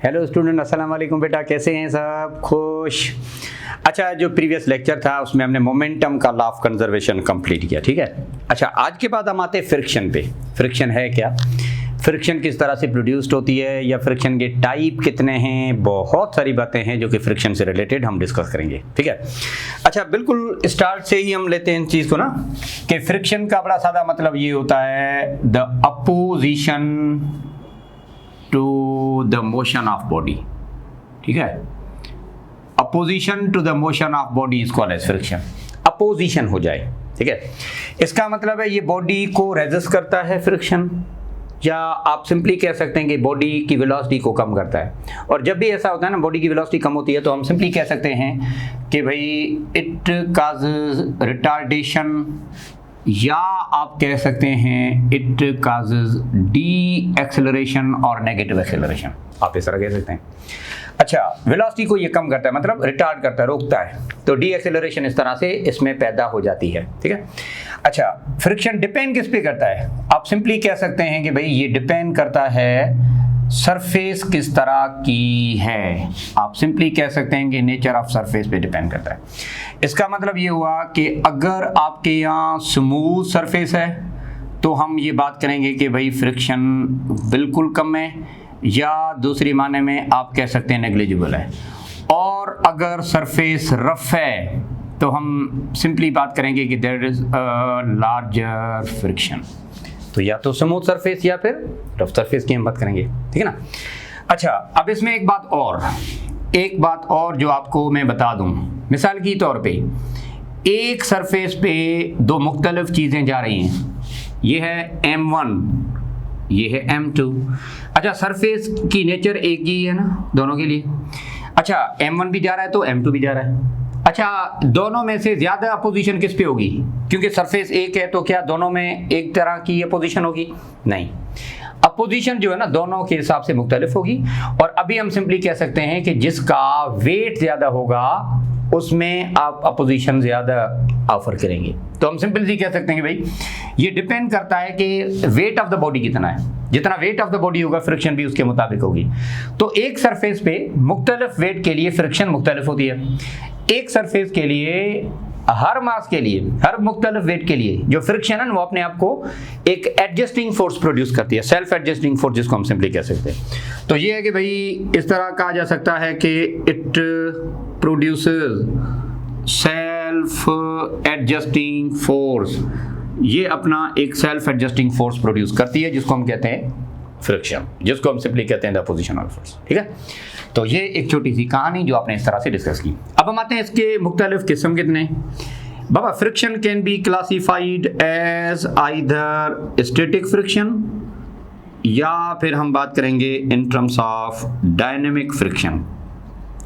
Hello student, अस्सलाम वालेकुम बेटा, कैसे हैं सब? खुश। अच्छा, जो प्रीवियस लेक्चर था उसमें हमने मोमेंटम का लॉ ऑफ कंजर्वेशन कंप्लीट किया, ठीक है। अच्छा, आज के बाद हम आते हैं फ्रिक्शन पे। फ्रिक्शन है क्या, फ्रिक्शन किस तरह से प्रोड्यूस्ड होती है, या फ्रिक्शन के टाइप कितने हैं, बहुत सारी बातें हैं जो कि फ्रिक्शन से रिलेटेड हम डिस्कस करेंगे, ठीक है। अच्छा, बिल्कुल स्टार्ट से ही हम लेते हैं इन चीज़ को ना, कि फ्रिक्शन का बड़ा सादा मतलब ये होता है the opposition to the motion of body, ठीक है। Opposition to the motion of body is called as friction. Opposition हो जाए, ठीक है, इसका मतलब है ये बॉडी को रेजिस्ट करता है फ्रिक्शन, या आप सिंपली कह सकते हैं कि बॉडी की वेलोसिटी को कम करता है। और जब भी ऐसा होता है ना, बॉडी की वेलोसिटी कम होती है, तो हम सिंपली कह सकते हैं कि भाई इट काजेज रिटार्डेशन, या आप कह सकते हैं इट काजेज डी एक्सेलरेशन और नेगेटिव एक्सेलरेशन, आप इस तरह कह सकते हैं। अच्छा, वेलोसिटी को ये कम करता है, मतलब रिटार्ड करता है, रोकता है, तो डी एक्सेलरेशन इस तरह से इसमें पैदा हो जाती है, ठीक है। अच्छा, फ्रिक्शन डिपेंड किस पे करता है? आप सिंपली कह सकते हैं कि भाई ये डिपेंड करता है सरफेस किस तरह की है। आप सिंपली कह सकते हैं कि नेचर ऑफ सरफेस पे डिपेंड करता है। इसका मतलब ये हुआ कि अगर आपके यहाँ स्मूथ सरफेस है तो हम ये बात करेंगे कि भाई फ्रिक्शन बिल्कुल कम है, या दूसरी माने में आप कह सकते हैं नेग्लिजिबल है। और अगर सरफेस रफ है तो हम सिंपली बात करेंगे कि there is a larger friction. तो या तो स्मूथ सरफेस या फिर रफ सरफेस की हम बात करेंगे, ठीक है ना। अच्छा, अब इसमें एक बात और जो आपको मैं बता दूं, मिसाल की तौर पे एक सरफेस पे दो मुख्तलिफ चीज़ें जा रही हैं, ये है M1, ये है M2। अच्छा, सरफेस की नेचर एक ही है ना दोनों के लिए। अच्छा, M1 भी जा रहा है तो M2 भी जा रहा है। अच्छा, दोनों में से ज़्यादा अपोजिशन किस पे होगी? क्योंकि सरफेस एक है तो क्या दोनों में एक तरह की अपोजिशन होगी? नहीं, अपोजिशन जो है ना दोनों के हिसाब से मुख्तलिफ होगी। और अभी हम सिंपली कह सकते हैं कि जिसका वेट ज़्यादा होगा उसमें आप अपोजिशन ज़्यादा ऑफर करेंगे। तो हम सिंपल सी कह सकते हैं कि भाई ये डिपेंड करता है कि वेट ऑफ द बॉडी कितना है। जितना वेट ऑफ द बॉडी होगा फ्रिक्शन भी उसके मुताबिक होगी। तो एक सरफेस पे मुख्तलिफ वेट के लिए फ्रिक्शन मुख्तलिफ होती है। एक सरफेस के लिए, हर मास के लिए, हर मुख्तलिफ वेट के लिए जो फ्रिक्शन है वो अपने आप को एक एडजस्टिंग फोर्स प्रोड्यूस करती है, सेल्फ एडजस्टिंग फोर्स, जिसको हम सिंपली कह सकते हैं। तो ये है कि भाई इस तरह कहा जा सकता है कि it produces self adjusting force. ये अपना एक सेल्फ एडजस्टिंग फोर्स प्रोड्यूस करती है, जिसको हम कहते हैं फ्रिक्शन, जिसको हम सिंपली कहते हैं द अपोजिशन ऑफ फोर्स, ठीक है। तो ये एक छोटी सी कहानी जो आपने इस तरह से डिस्कस की। अब हम आते हैं इसके मुख्तलिफ किस्म कितने। बाबा, friction can be classified as either static friction, या फिर हम बात करेंगे in terms of dynamic friction.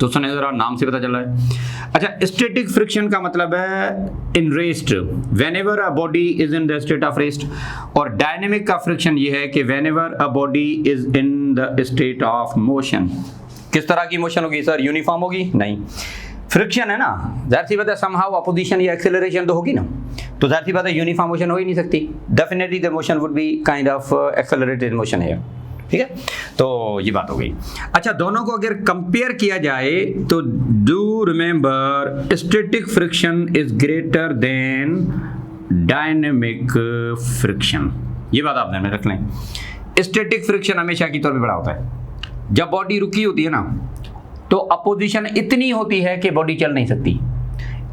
तो सुने जरा, नाम से पता चल रहा है। अच्छा, स्टैटिक फ्रिक्शन का मतलब है in rest, whenever a body is in the state of rest. और डायनेमिक का फ्रिक्शन ये है कि whenever a body is in the state of motion. किस तरह की मोशन होगी सर? यूनिफॉर्म होगी? नहीं, फ्रिक्शन है ना, जाहिर सी बात है समहाउ अपोजिशन या एक्सेलरेशन तो होगी ना, तो जाहिर सी बात है यूनिफॉर्म मोशन हो ही नहीं सकती। Definitely the motion would be kind of accelerated motion है, ठीक है। तो ये बात हो गई। अच्छा, दोनों को अगर कंपेयर किया जाए तो do remember static friction is greater then dynamic friction. ये बात आप ध्यान में रख लें। स्टैटिक फ्रिक्शन हमेशा की तौर पे बड़ा होता है। जब बॉडी रुकी होती है ना तो अपोजिशन इतनी होती है कि बॉडी चल नहीं सकती।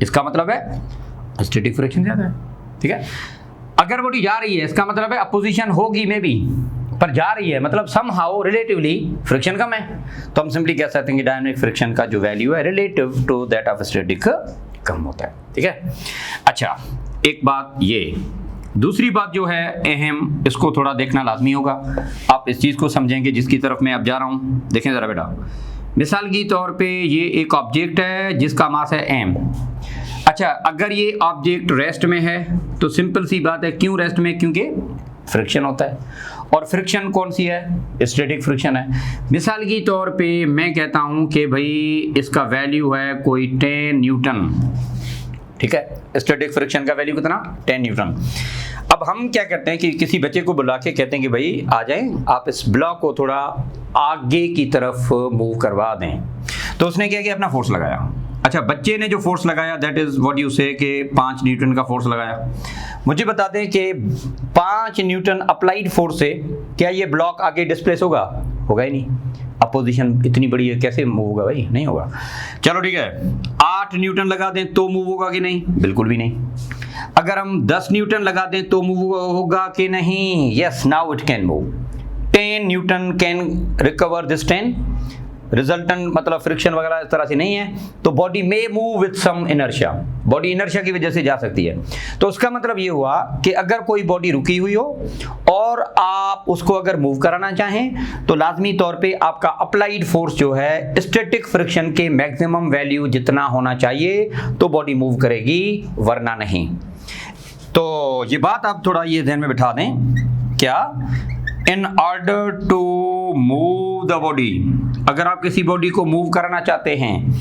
इसका मतलब है स्टैटिक फ्रिक्शन ज्यादा है, ठीक है। अगर बॉडी जा रही है इसका मतलब है अपोजिशन होगी में भी, पर जा रही है मतलब समहाउ रिलेटिवली फ्रिक्शन कम है। तो हम सिंपली कह सकते हैं कि डायनेमिक फ्रिक्शन का जो वैल्यू है relative to that of static कम होता है, ठीक है। अच्छा, एक बात ये, दूसरी बात जो है अहम, इसको थोड़ा देखना लाजमी होगा। आप इस चीज़ को समझेंगे जिसकी तरफ मैं अब जा रहा हूँ। देखें ज़रा बेटा, मिसाल की तौर पे ये एक ऑब्जेक्ट है जिसका मास है m। अच्छा, अगर ये ऑब्जेक्ट रेस्ट में है तो सिंपल सी बात है, क्यों रेस्ट में? क्योंकि फ्रिक्शन होता है। और फ्रिक्शन कौन सी है? स्टैटिक फ्रिक्शन है। मिसाल की तौर पे मैं कहता हूँ कि भाई इसका वैल्यू है कोई 10 न्यूटन, ठीक है। स्टैटिक फ्रिक्शन का वैल्यू कितना? 10 न्यूटन। अब हम क्या करते हैं कि किसी बच्चे को बुला के कहते हैं कि भाई आ जाएं, आप इस ब्लॉक को थोड़ा आगे की तरफ मूव करवा दें। तो उसने क्या किया, अपना फोर्स लगाया। अच्छा, बच्चे ने जो फोर्स लगाया दैट इज व्हाट यू से कि 5 न्यूटन का फोर्स लगाया। मुझे बता दें कि 5 न्यूटन अप्लाइड फोर्स से क्या ये ब्लॉक आगे डिस्प्लेस होगा? होगा ही नहीं। अपोजिशन इतनी बड़ी है, कैसे मूव होगा भाई? नहीं होगा। चलो ठीक है, 8 न्यूटन लगा दें तो मूव होगा कि नहीं? बिल्कुल भी नहीं। अगर हम 10 न्यूटन लगा दें तो मूव होगा कि नहीं? Yes, now it can move. 10 newton can recover this 10। Resultant मतलब फ्रिक्शन वगैरह इस तरह से नहीं है, तो बॉडी में move with some inertia, body inertia की वजह से जा सकती है। तो उसका मतलब ये हुआ कि अगर कोई बॉडी रुकी हुई हो और आप उसको अगर मूव कराना चाहें तो लाजमी तौर पे आपका अप्लाइड फोर्स जो है स्टैटिक फ्रिक्शन के मैक्सिमम वैल्यू जितना होना चाहिए तो बॉडी मूव करेगी, वरना नहीं। तो ये बात आप थोड़ा ये ध्यान में बिठा दें, क्या in order to move the body, अगर आप किसी बॉडी को मूव कराना चाहते हैं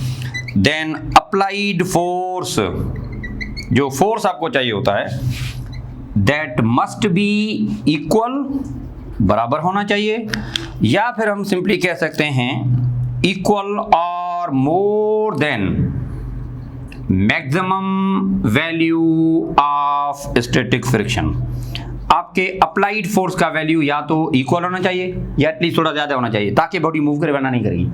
देन अप्लाइड फोर्स, जो फोर्स आपको चाहिए होता है दैट मस्ट बी इक्वल, बराबर होना चाहिए, या फिर हम सिंपली कह सकते हैं इक्वल और more then maximum value of static friction. आपके अप्लाइड फोर्स का वैल्यू या तो इक्वल होना चाहिए या एटलीस्ट थोड़ा ज्यादा होना चाहिए ताकि बॉडी मूव करे, वरना नहीं करेगी।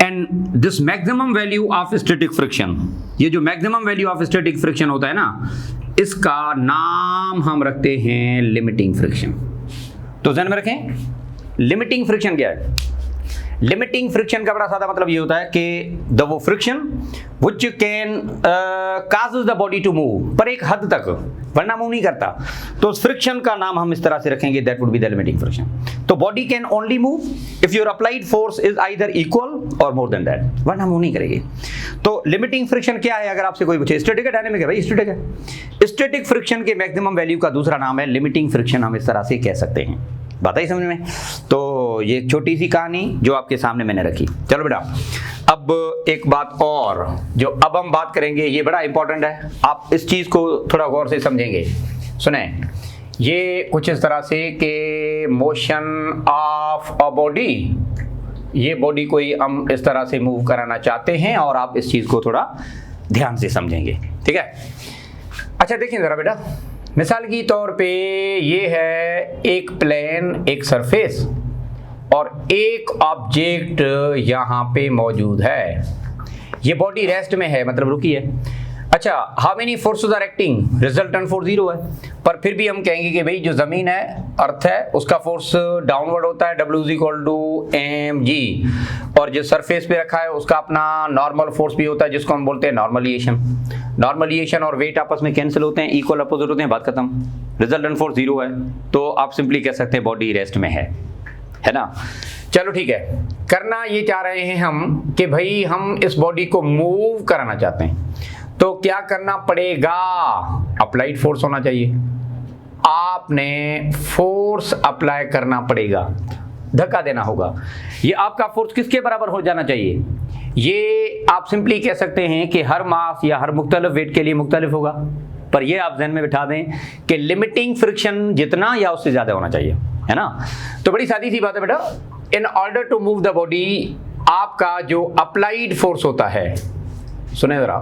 And this maximum value of static friction, ये जो maximum value of static friction होता है ना, इसका नाम हम रखते हैं लिमिटिंग फ्रिक्शन। तो ध्यान में रखें, लिमिटिंग फ्रिक्शन क्या है? लिमिटिंग फ्रिक्शन का बड़ा सादा मतलब ये होता है कि वो friction which can causes the body to move, पर एक हद तक, वरना मूव नहीं करता। तो उस फ्रिक्शन का नाम हम इस तरह से रखेंगे, that would be the limiting friction. तो body can only move if your applied force is either equal और मोर देन दैट, वरना मूव नहीं करेगी। तो लिमिटिंग फ्रिक्शन क्या है? अगर आपसे कोई पूछे स्टैटिक है डायनामिक है, भाई स्टैटिक है। स्टैटिक फ्रिक्शन के मैक्सिमम वैल्यू का दूसरा नाम है लिमिटिंग फ्रिक्शन, हम इस तरह से कह सकते हैं। बात आई समझ में? तो ये एक छोटी सी कहानी जो आपके सामने मैंने रखी। चलो बेटा, अब एक बात और जो अब हम बात करेंगे, ये बड़ा इंपॉर्टेंट है, आप इस चीज को थोड़ा गौर से समझेंगे। सुने, ये कुछ इस तरह से कि मोशन ऑफ अ बॉडी, ये बॉडी को ही हम इस तरह से मूव कराना चाहते हैं और आप इस चीज को थोड़ा ध्यान से समझेंगे, ठीक है? अच्छा देखिए जरा बेटा, मिसाल की तौर पे ये है एक प्लेन, एक सरफेस और एक ऑब्जेक्ट यहाँ पे मौजूद है। ये बॉडी रेस्ट में है, मतलब रुकी है। अच्छा, how many forces are acting? Resultant force 0 है, पर फिर भी हम कहेंगे कि भाई जो जमीन है, अर्थ है, उसका फोर्स डाउनवर्ड होता है, W=mg, और जो सरफेस पे रखा है उसका अपना नॉर्मल फोर्स भी होता है जिसको हम बोलते हैं नॉर्मलिएशन। नॉर्मलिएशन और वेट आपस में कैंसिल होते हैं, इक्वल अपोजिट होते हैं, बात खत्म। रिजल्टेंट फोर्स 0 है, तो आप सिंपली कह सकते हैं बॉडी रेस्ट में है ना? चलो ठीक है, करना ये चाह रहे हैं हम कि भाई हम इस बॉडी को मूव कराना चाहते हैं, तो क्या करना पड़ेगा? अप्लाइड फोर्स होना चाहिए, आपने फोर्स अप्लाई करना पड़ेगा, धक्का देना होगा। ये आपका फोर्स किसके बराबर हो जाना चाहिए? ये आप सिंपली कह सकते हैं कि हर मास या हर मुख्तलिफ वेट के लिए मुख्तलिफ होगा, पर ये आप ध्यान में बिठा दें कि लिमिटिंग फ्रिक्शन जितना या उससे ज्यादा होना चाहिए, है ना? तो बड़ी सादी सी बात है बेटा, in order to move the body, आपका जो अप्लाइड फोर्स होता है, सुने जरा,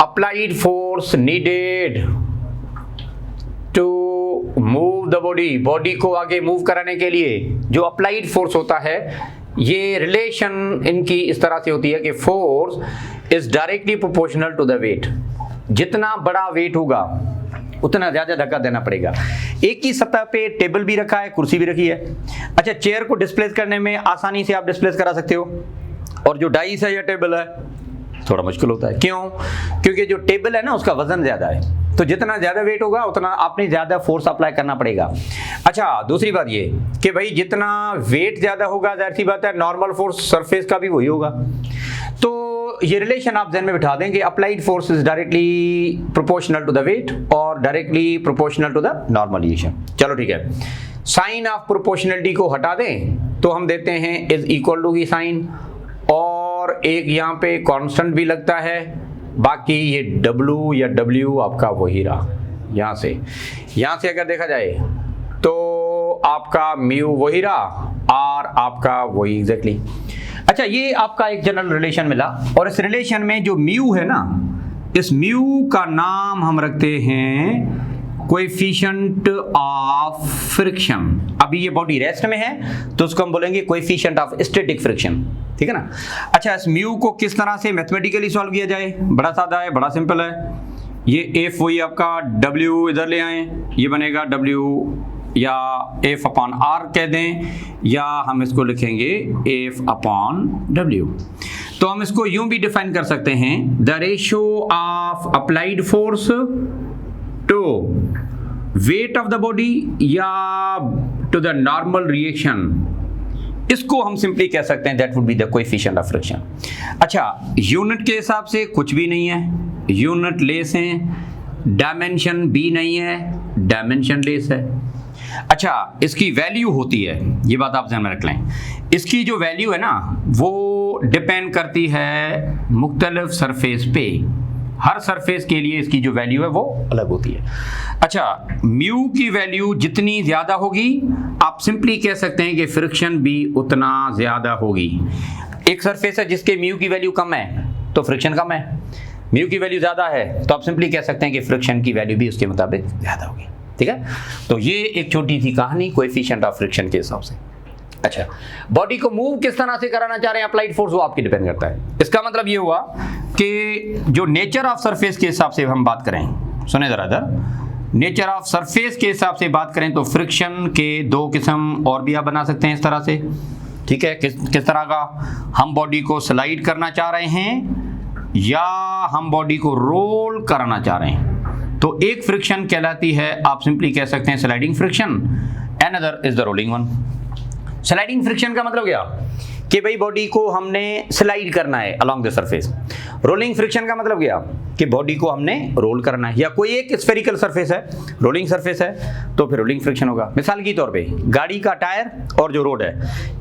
applied force needed to move the body, body को आगे मूव कराने के लिए जो अप्लाइड फोर्स होता है, ये रिलेशन इनकी इस तरह से होती है कि force is directly proportional to the weight. जितना बड़ा वेट होगा उतना ज्यादा धक्का देना पड़ेगा। एक ही सतह पे टेबल भी रखा है, कुर्सी भी रखी है। अच्छा, चेयर को डिस्प्लेस करने में आसानी से आप डिस्प्लेस करा सकते हो, और जो डाइस है या टेबल है थोड़ा मुश्किल होता है। क्यों? क्योंकि जो टेबल है ना उसका वजन ज्यादा है, तो जितना ज्यादा वेट होगा उतना आपने ज्यादा फोर्स अप्लाई करना पड़ेगा। अच्छा, दूसरी बात ये कि भाई जितना वेट ज्यादा होगा, जाहिर सी बात है नॉर्मल फोर्स सरफेस का भी वही होगा। तो ये रिलेशन आप ध्यान में बिठा दें कि applied force is directly proportional to the weight और directly proportional to the normalization. चलो ठीक है, साइन ऑफ प्रोपोर्शनलिटी को हटा दें तो हम देते हैं इज इक्वल टू की साइन, और एक यहाँ पे कांस्टेंट भी लगता है, बाकी ये W या W आपका वही रहा। यहाँ से अगर देखा जाए तो आपका म्यू वही रहा, आर आपका वही एग्जैक्टली। अच्छा, ये आपका एक जनरल रिलेशन मिला, और इस रिलेशन में जो म्यू है ना, इस म्यू का नाम हम रखते हैं कोएफिशिएंट ऑफ फ्रिक्शन। अभी ये बॉडी रेस्ट में है तो उसको हम बोलेंगे कोएफिशिएंट ऑफ स्टैटिक फ्रिक्शन, ठीक है ना। अच्छा, इस म्यू को किस तरह से मैथमेटिकली सॉल्व किया जाए? बड़ा सादा है, बड़ा सिंपल है। ये एफ वही आपका W इधर ले आए, ये बनेगा W या एफ अपॉन आर कह दें, या हम इसको लिखेंगे एफ अपॉन W। तो हम इसको यूं भी डिफाइन कर सकते हैं, the ratio of applied force to weight of the body या टू द नॉर्मल रिएक्शन। इसको हम सिंपली कह सकते हैं that would be the coefficient of friction. अच्छा, यूनिट के हिसाब से कुछ भी नहीं है, यूनिट लेस है, डायमेंशन भी नहीं है, डायमेंशन लेस है। अच्छा, इसकी वैल्यू होती है, ये बात आप ध्यान में रख लें, इसकी जो वैल्यू है ना वो डिपेंड करती है मुख्तलिफ सरफेस पे, हर सरफेस के लिए इसकी जो वैल्यू है वो अलग होती है। अच्छा, म्यू की वैल्यू जितनी ज़्यादा होगी आप सिंपली कह सकते हैं कि फ्रिक्शन भी उतना ज़्यादा होगी। एक सरफेस है जिसके म्यू की वैल्यू कम है तो फ्रिक्शन कम है, म्यू की वैल्यू ज़्यादा है तो आप सिंपली कह सकते हैं कि फ्रिक्शन की वैल्यू भी उसके मुताबिक ज़्यादा होगी, ठीक है। तो ये एक छोटी सी कहानी कोएफिशिएंट ऑफ फ्रिक्शन के हिसाब से। अच्छा, बॉडी को मूव किस तरह से कराना चाह रहे हैं अप्लाइड फोर्स, वो आपकी डिपेंड करता है। इसका मतलब ये हुआ कि जो नेचर ऑफ सरफेस के हिसाब से हम बात करें, सुने जरा इधर, नेचर ऑफ सरफेस के हिसाब से बात करें तो फ्रिक्शन के दो किस्म और भी आप बना सकते हैं इस तरह से, ठीक है। किस तरह का? हम बॉडी को स्लाइड करना चाह रहे हैं या हम बॉडी को रोल कराना चाह रहे हैं, तो एक फ्रिक्शन कहलाती है, आप सिंपली कह सकते हैं sliding friction, another is the rolling one. Sliding friction का मतलब क्या कि भाई बॉडी को हमने स्लाइड करना है along the surface. Rolling friction का मतलब क्या कि बॉडी को हमने रोल करना है, या कोई एक स्फेरिकल सरफेस है, रोलिंग सरफेस है, तो फिर रोलिंग फ्रिक्शन होगा। मिसाल के तौर पे गाड़ी का टायर और जो रोड है,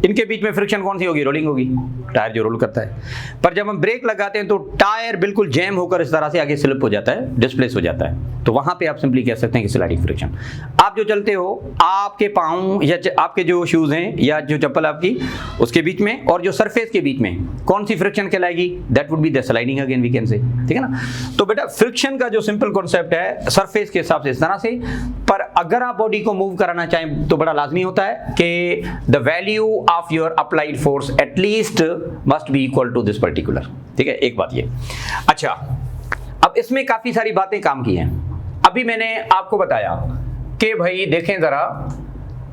इनके बीच में फ्रिक्शन कौन सी होगी? रोलिंग होगी, टायर जो रोल करता है। पर जब हम ब्रेक लगाते हैं तो टायर बिल्कुल जैम होकर इस तरह से आगे स्लिप हो जाता है, डिस्प्लेस हो जाता है, तो वहां पे आप सिंपली कह सकते हैं कि स्लाइडिंग फ्रिक्शन। आप जो चलते हो, आपके पाँव या आपके जो शूज हैं या जो चप्पल आपकी, उसके बीच में और जो सरफेस के बीच में कौन सी फ्रिक्शन कहलाएगी? That would be the sliding again we can say, ठीक है ना। तो बेटा फ्रिक्शन का जो सिंपल कॉन्सेप्ट है सरफेस के हिसाब से इस तरह से, पर अगर आप बॉडी को मूव कराना चाहें तो बड़ा लाजमी होता है कि the value of your applied force at least must be equal to this particular, ठीक है, एक बात ये। अच्छा, अब इसमें काफी सारी बातें काम की हैं। अभी मैंने आपको बताया कि भाई देखें जरा,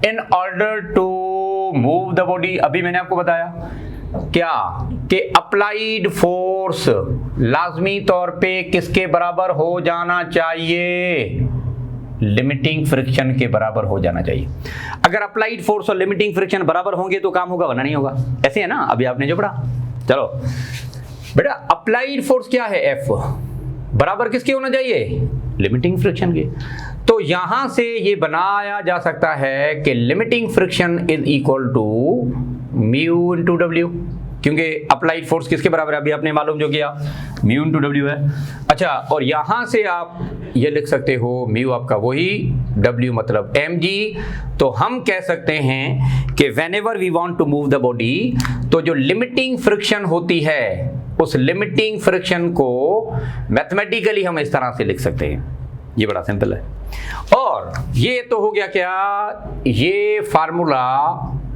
in order to move the body, अभी मैंने आपको बताया क्या कि अप्लाइड फोर्स लाजमी तौर पे किसके बराबर हो जाना चाहिए? लिमिटिंग फ्रिक्शन के बराबर हो जाना चाहिए। अगर अप्लाइड फोर्स और लिमिटिंग फ्रिक्शन बराबर होंगे तो काम होगा, वरना नहीं होगा। ऐसे है ना, अभी आपने जो पढ़ा। चलो बेटा, अप्लाइड फोर्स क्या है? F बराबर किसके होना चाहिए? लिमिटिंग फ्रिक्शन के। तो यहां से ये बनाया जा सकता है कि limiting friction is equal to mu into W, क्योंकि अप्लाइड फोर्स किसके बराबर है? अभी आपने मालूम जो किया, म्यू इंटू डब्ल्यू है। अच्छा, और यहां से आप ये लिख सकते हो म्यू आपका वही, डब्ल्यू मतलब mg। तो हम कह सकते हैं कि whenever we want to move the body, तो जो लिमिटिंग फ्रिक्शन होती है उस लिमिटिंग फ्रिक्शन को मैथमेटिकली हम इस तरह से लिख सकते हैं। ये बड़ा सिंपल है। और ये तो हो गया क्या, ये फार्मूला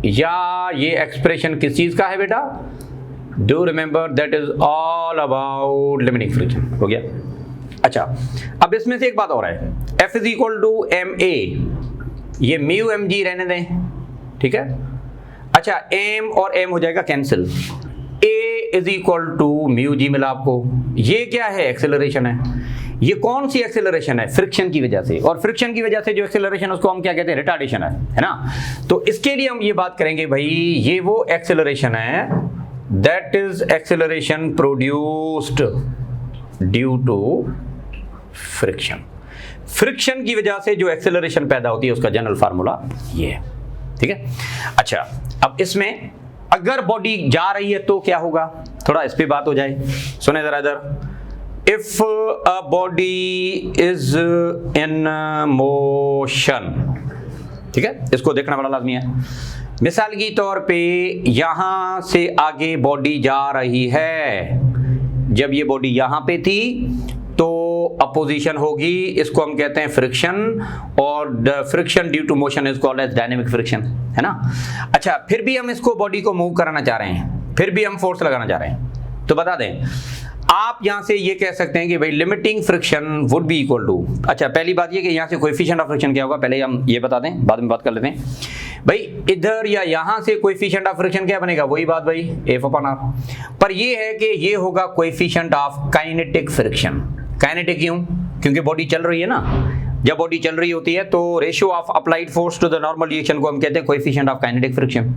या ये एक्सप्रेशन किस चीज का है बेटा? Do remember that is all about limiting friction, हो गया। अच्छा, अब इसमें से एक बात और है, F is equal to ma, ये म्यू mg रहने दें, ठीक है। अच्छा, m और m हो जाएगा cancel, a is equal to mu g मिला आपको। ये क्या है? एक्सेलरेशन है। ये कौन सी एक्सेलरेशन है? फ्रिक्शन की वजह से, और फ्रिक्शन की वजह से जो एक्सेलरेशन है उसको हम क्या कहते हैं? रिटार्डेशन है ना। तो इसके लिए हम ये बात करेंगे भाई, ये वो एक्सेलरेशन है that is acceleration produced due to friction. Friction की वजह से जो एक्सेलरेशन पैदा होती है उसका जनरल फार्मूला ये है, ठीक है। अच्छा, अब इसमें अगर बॉडी जा रही है तो क्या होगा? थोड़ा इस पे बात हो जाए, सुने जरा इधर। If a body is in motion, ठीक है, इसको देखना बड़ा लाजमी है। मिसाल के तौर पे यहां से आगे बॉडी जा रही है, जब ये बॉडी यहां पे थी तो अपोजिशन होगी, इसको हम कहते हैं फ्रिक्शन, और the friction due to motion is called as dynamic friction, है ना। अच्छा, फिर भी हम इसको बॉडी को मूव कराना चाह रहे हैं, फिर भी हम फोर्स लगाना चाह रहे हैं, तो बता दें आप यहां से ये कह सकते हैं कि भाई limiting friction would be equal to, अच्छा पहली बात ये कि यहां से कोएफिशिएंट ऑफ फ्रिक्शन क्या होगा, पहले हम ये बता दें, बाद में बात कर लेते हैं। भाई इधर या यहां से कोएफिशिएंट ऑफ फ्रिक्शन क्या बनेगा, वही बात भाई F/R, पर ये है कि ये होगा coefficient of kinetic friction. Kinetic क्यों? क्योंकि बॉडी चल रही है ना, जब बॉडी चल रही होती है तो ratio of applied force to the normal reaction को हम कहते हैं कोएफिशिएंट ऑफ काइनेटिक फ्रिक्शन,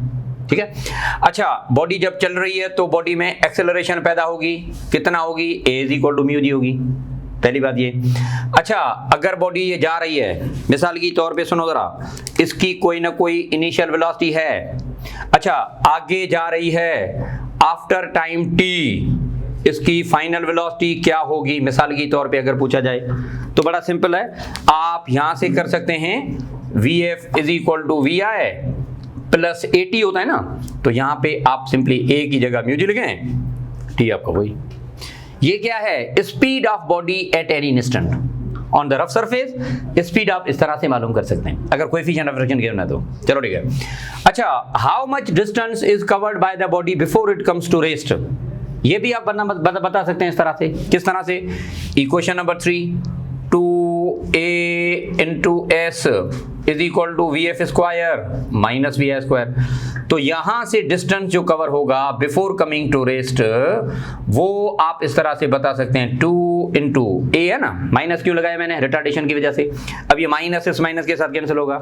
ठीक है। अच्छा, बॉडी जब चल रही है तो बॉडी में एक्सेलरेशन पैदा होगी, कितना होगी, A = μg होगी, पहली बात ये। अच्छा, अगर बॉडी ये जा रही है, मिसाल की तौर पे सुनो जरा, इसकी कोई ना कोई इनिशियल वेलोसिटी है, अच्छा आगे जा रही है, आफ्टर टाइम t इसकी फाइनल वेलोसिटी क्या होगी, मिसाल की तौर पे अगर पूछा जाए तो बड़ा सिंपल है, आप यहां से कर सकते हैं Vf = Vi प्लस AT होता है ना, तो यहां पे आप सिंपली A की जगह म्यू जी लिखें, T आपका वही। ये क्या है, speed of body at any instant on the rough surface, speed आप इस तरह से मालूम कर सकते हैं अगर कोएफिशिएंट ऑफ फ्रिक्शन गिवन है तो। चलो ठीक है। अच्छा, how much distance is covered by the body before it comes to rest, ये भी आप बता सकते हैं इस तरह से। किस तरह से? Equation number 3, 2a × s = Vf² - Vi²। तो यहां से डिस्टेंस जो कवर होगा बिफोर कमिंग टू रेस्ट, वो आप इस तरह से बता सकते हैं 2 × a, है ना, माइनस क्यों लगाया मैंने, रिटार्डेशन की वजह से। अब ये माइनस इस माइनस के साथ कैंसिल होगा,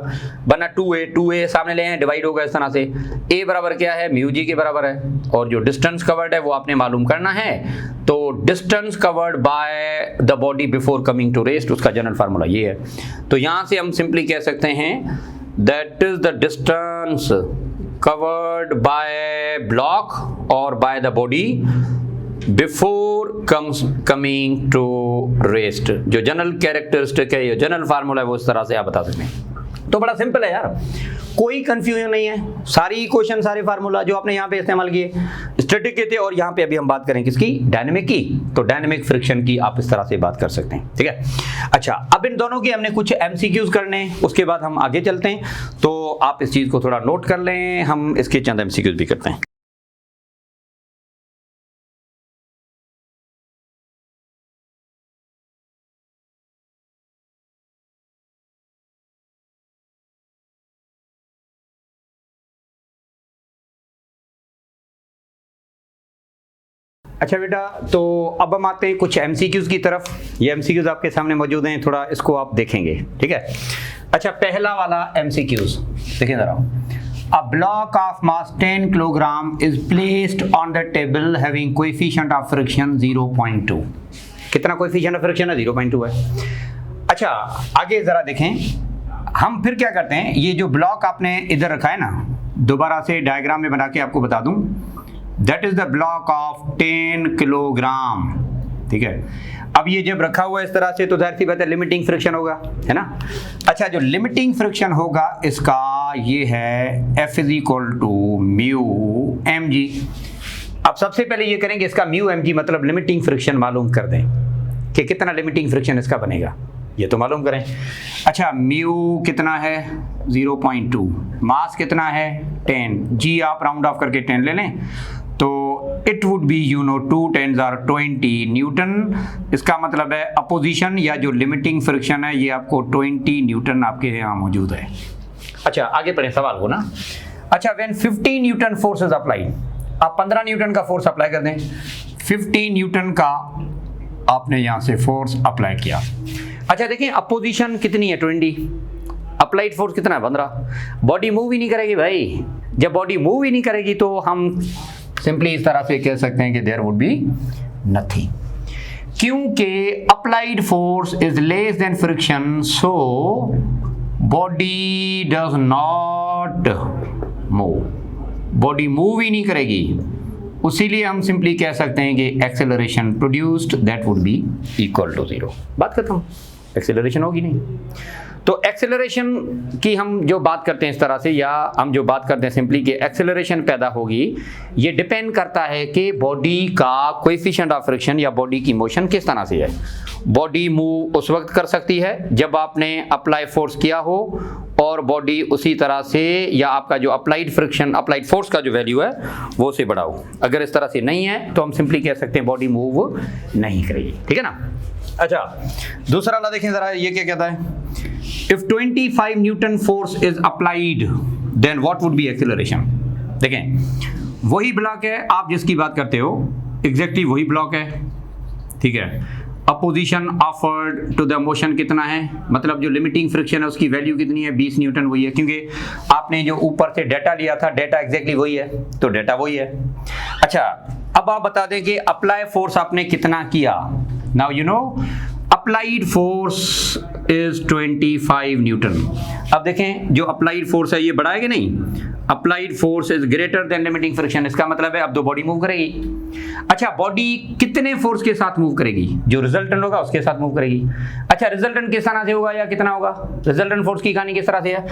वरना 2a सामने ले आए, डिवाइड होगा इस तरह से। a बराबर क्या है, μg के बराबर है, और जो डिस्टेंस कवर्ड है वो आपने मालूम करना है। तो distance covered by the body before coming to rest, उसका जनरल फार्मूला ये है। तो यहां से हम सिंपली कह सकते हैं that is the distance covered by block और by the body before coming to rest. जो जनरल कैरेक्टरिस्टिक है, ये जनरल फार्मूला है, वो इस तरह से आप बता सकते हैं। तो बड़ा सिंपल है यार, कोई कंफ्यूजन नहीं है। सारी इक्वेशन, सारे फार्मूला जो आपने यहाँ पे इस्तेमाल किए स्टैटिक के थे, और यहाँ पे अभी हम बात करें किसकी, डायनेमिक की। तो डायनेमिक फ्रिक्शन की आप इस तरह से बात कर सकते हैं, ठीक है। अच्छा, अब इन दोनों की हमने कुछ MCQs करने, उसके बाद हम आगे चलते हैं। तो आप इस चीज को थोड़ा नोट कर लें, हम इसके चंद MCQs भी करते हैं। अच्छा बेटा, तो अब हम आते हैं कुछ MCQs की तरफ। ये MCQs आपके सामने मौजूद हैं, थोड़ा इसको आप देखेंगे, ठीक है। अच्छा, पहला वाला MCQs देखिए जरा। A block of mass 10 kilogram is placed on the table having coefficient of friction 0.2। कितना कोएफिशिएंट ऑफ फ्रिक्शन है, 0.2 है। अच्छा, आगे जरा देखें, हम फिर क्या करते हैं, ये जो ब्लॉक आपने इधर रखा है ना, दोबारा से डायग्राम में बना के आपको बता दूं, that is the block of 10 kilogram, ठीक है। अब ये जब रखा हुआ है इस तरह से, तो जाहिर सी बात है लिमिटिंग फ्रिक्शन होगा, है ना। अच्छा, जो लिमिटिंग फ्रिक्शन होगा इसका ये है F = μmg। अब सबसे पहले ये करेंगे, इसका μmg मतलब लिमिटिंग फ्रिक्शन मालूम कर दें कि कितना लिमिटिंग फ्रिक्शन इसका बनेगा, ये तो मालूम करें। अच्छा, म्यू कितना है, 0.2, मास कितना है 10, जी आप राउंड ऑफ करके 10 ले लें, तो इट वुड बी 2 × 10 = 20 न्यूटन। इसका मतलब है अपोजिशन या जो लिमिटिंग फ्रिक्शन है ये आपको 20 न्यूटन आपके यहाँ मौजूद है। अच्छा, आगे पढ़ें सवाल को ना। अच्छा, when 15 Newton force is applied, आप 15 न्यूटन का फोर्स अप्लाई कर दें, 15 न्यूटन का आपने यहाँ से फोर्स अप्लाई किया। अच्छा देखिए, अपोजिशन कितनी है 20, अप्लाइड फोर्स कितना है 15। बॉडी मूव ही नहीं करेगी भाई, जब बॉडी मूव ही नहीं करेगी तो हम सिंपली इस तरह से कह सकते हैं कि देयर वुड बी नथिंग, क्योंकि applied force is less than friction, so body does not move. Body move ही नहीं करेगी उसीलिए हम सिंपली कह सकते हैं कि acceleration produced that would be equal to 0। बात खत्म, एक्सेलरेशन होगी नहीं। तो एक्सेलरेशन की हम जो बात करते हैं इस तरह से, या हम जो बात करते हैं सिंपली कि एक्सेलरेशन पैदा होगी, ये डिपेंड करता है कि बॉडी का कोएफिशिएंट ऑफ फ्रिक्शन या बॉडी की मोशन किस तरह से है। बॉडी मूव उस वक्त कर सकती है जब आपने अप्लाई फोर्स किया हो, और बॉडी उसी तरह से, या आपका जो अप्लाइड फ्रिक्शन, अप्लाइड फोर्स का जो वैल्यू है वो से बड़ा हो। अगर इस तरह से नहीं है तो हम सिंपली कह सकते हैं बॉडी मूव नहीं करेगी, ठीक है ना। अच्छा, दूसरा वाला देखें जरा, ये क्या कहता है, if 25 newton force is applied then what would be acceleration. देखें, वही ब्लॉक है आप जिसकी बात करते हो, एग्जैक्टली वही ब्लॉक है, ठीक है। Opposition offered to the motion कितना है, मतलब जो लिमिटिंग फ्रिक्शन है उसकी वैल्यू कितनी है, 20 न्यूटन वही है, क्योंकि आपने जो ऊपर से डेटा लिया था, डेटा एग्जैक्टली वही है, तो डेटा वही है। अच्छा, अब आप बता दें कि अप्लाई फोर्स आपने कितना किया। Now you know applied force is 25 Newton. अब देखें, जो अप्लाइड फोर्स है ये बड़ा है कि नहीं, applied force is greater then limiting friction, इसका मतलब है अब तो बॉडी मूव करेगी। अच्छा, बॉडी कितने फोर्स के साथ मूव करेगी, जो रिजल्टेंट होगा उसके साथ मूव करेगी। अच्छा, रिजल्टेंट किस तरह से होगा या कितना होगा, रिजल्टेंट फोर्स की कहानी किस तरह से है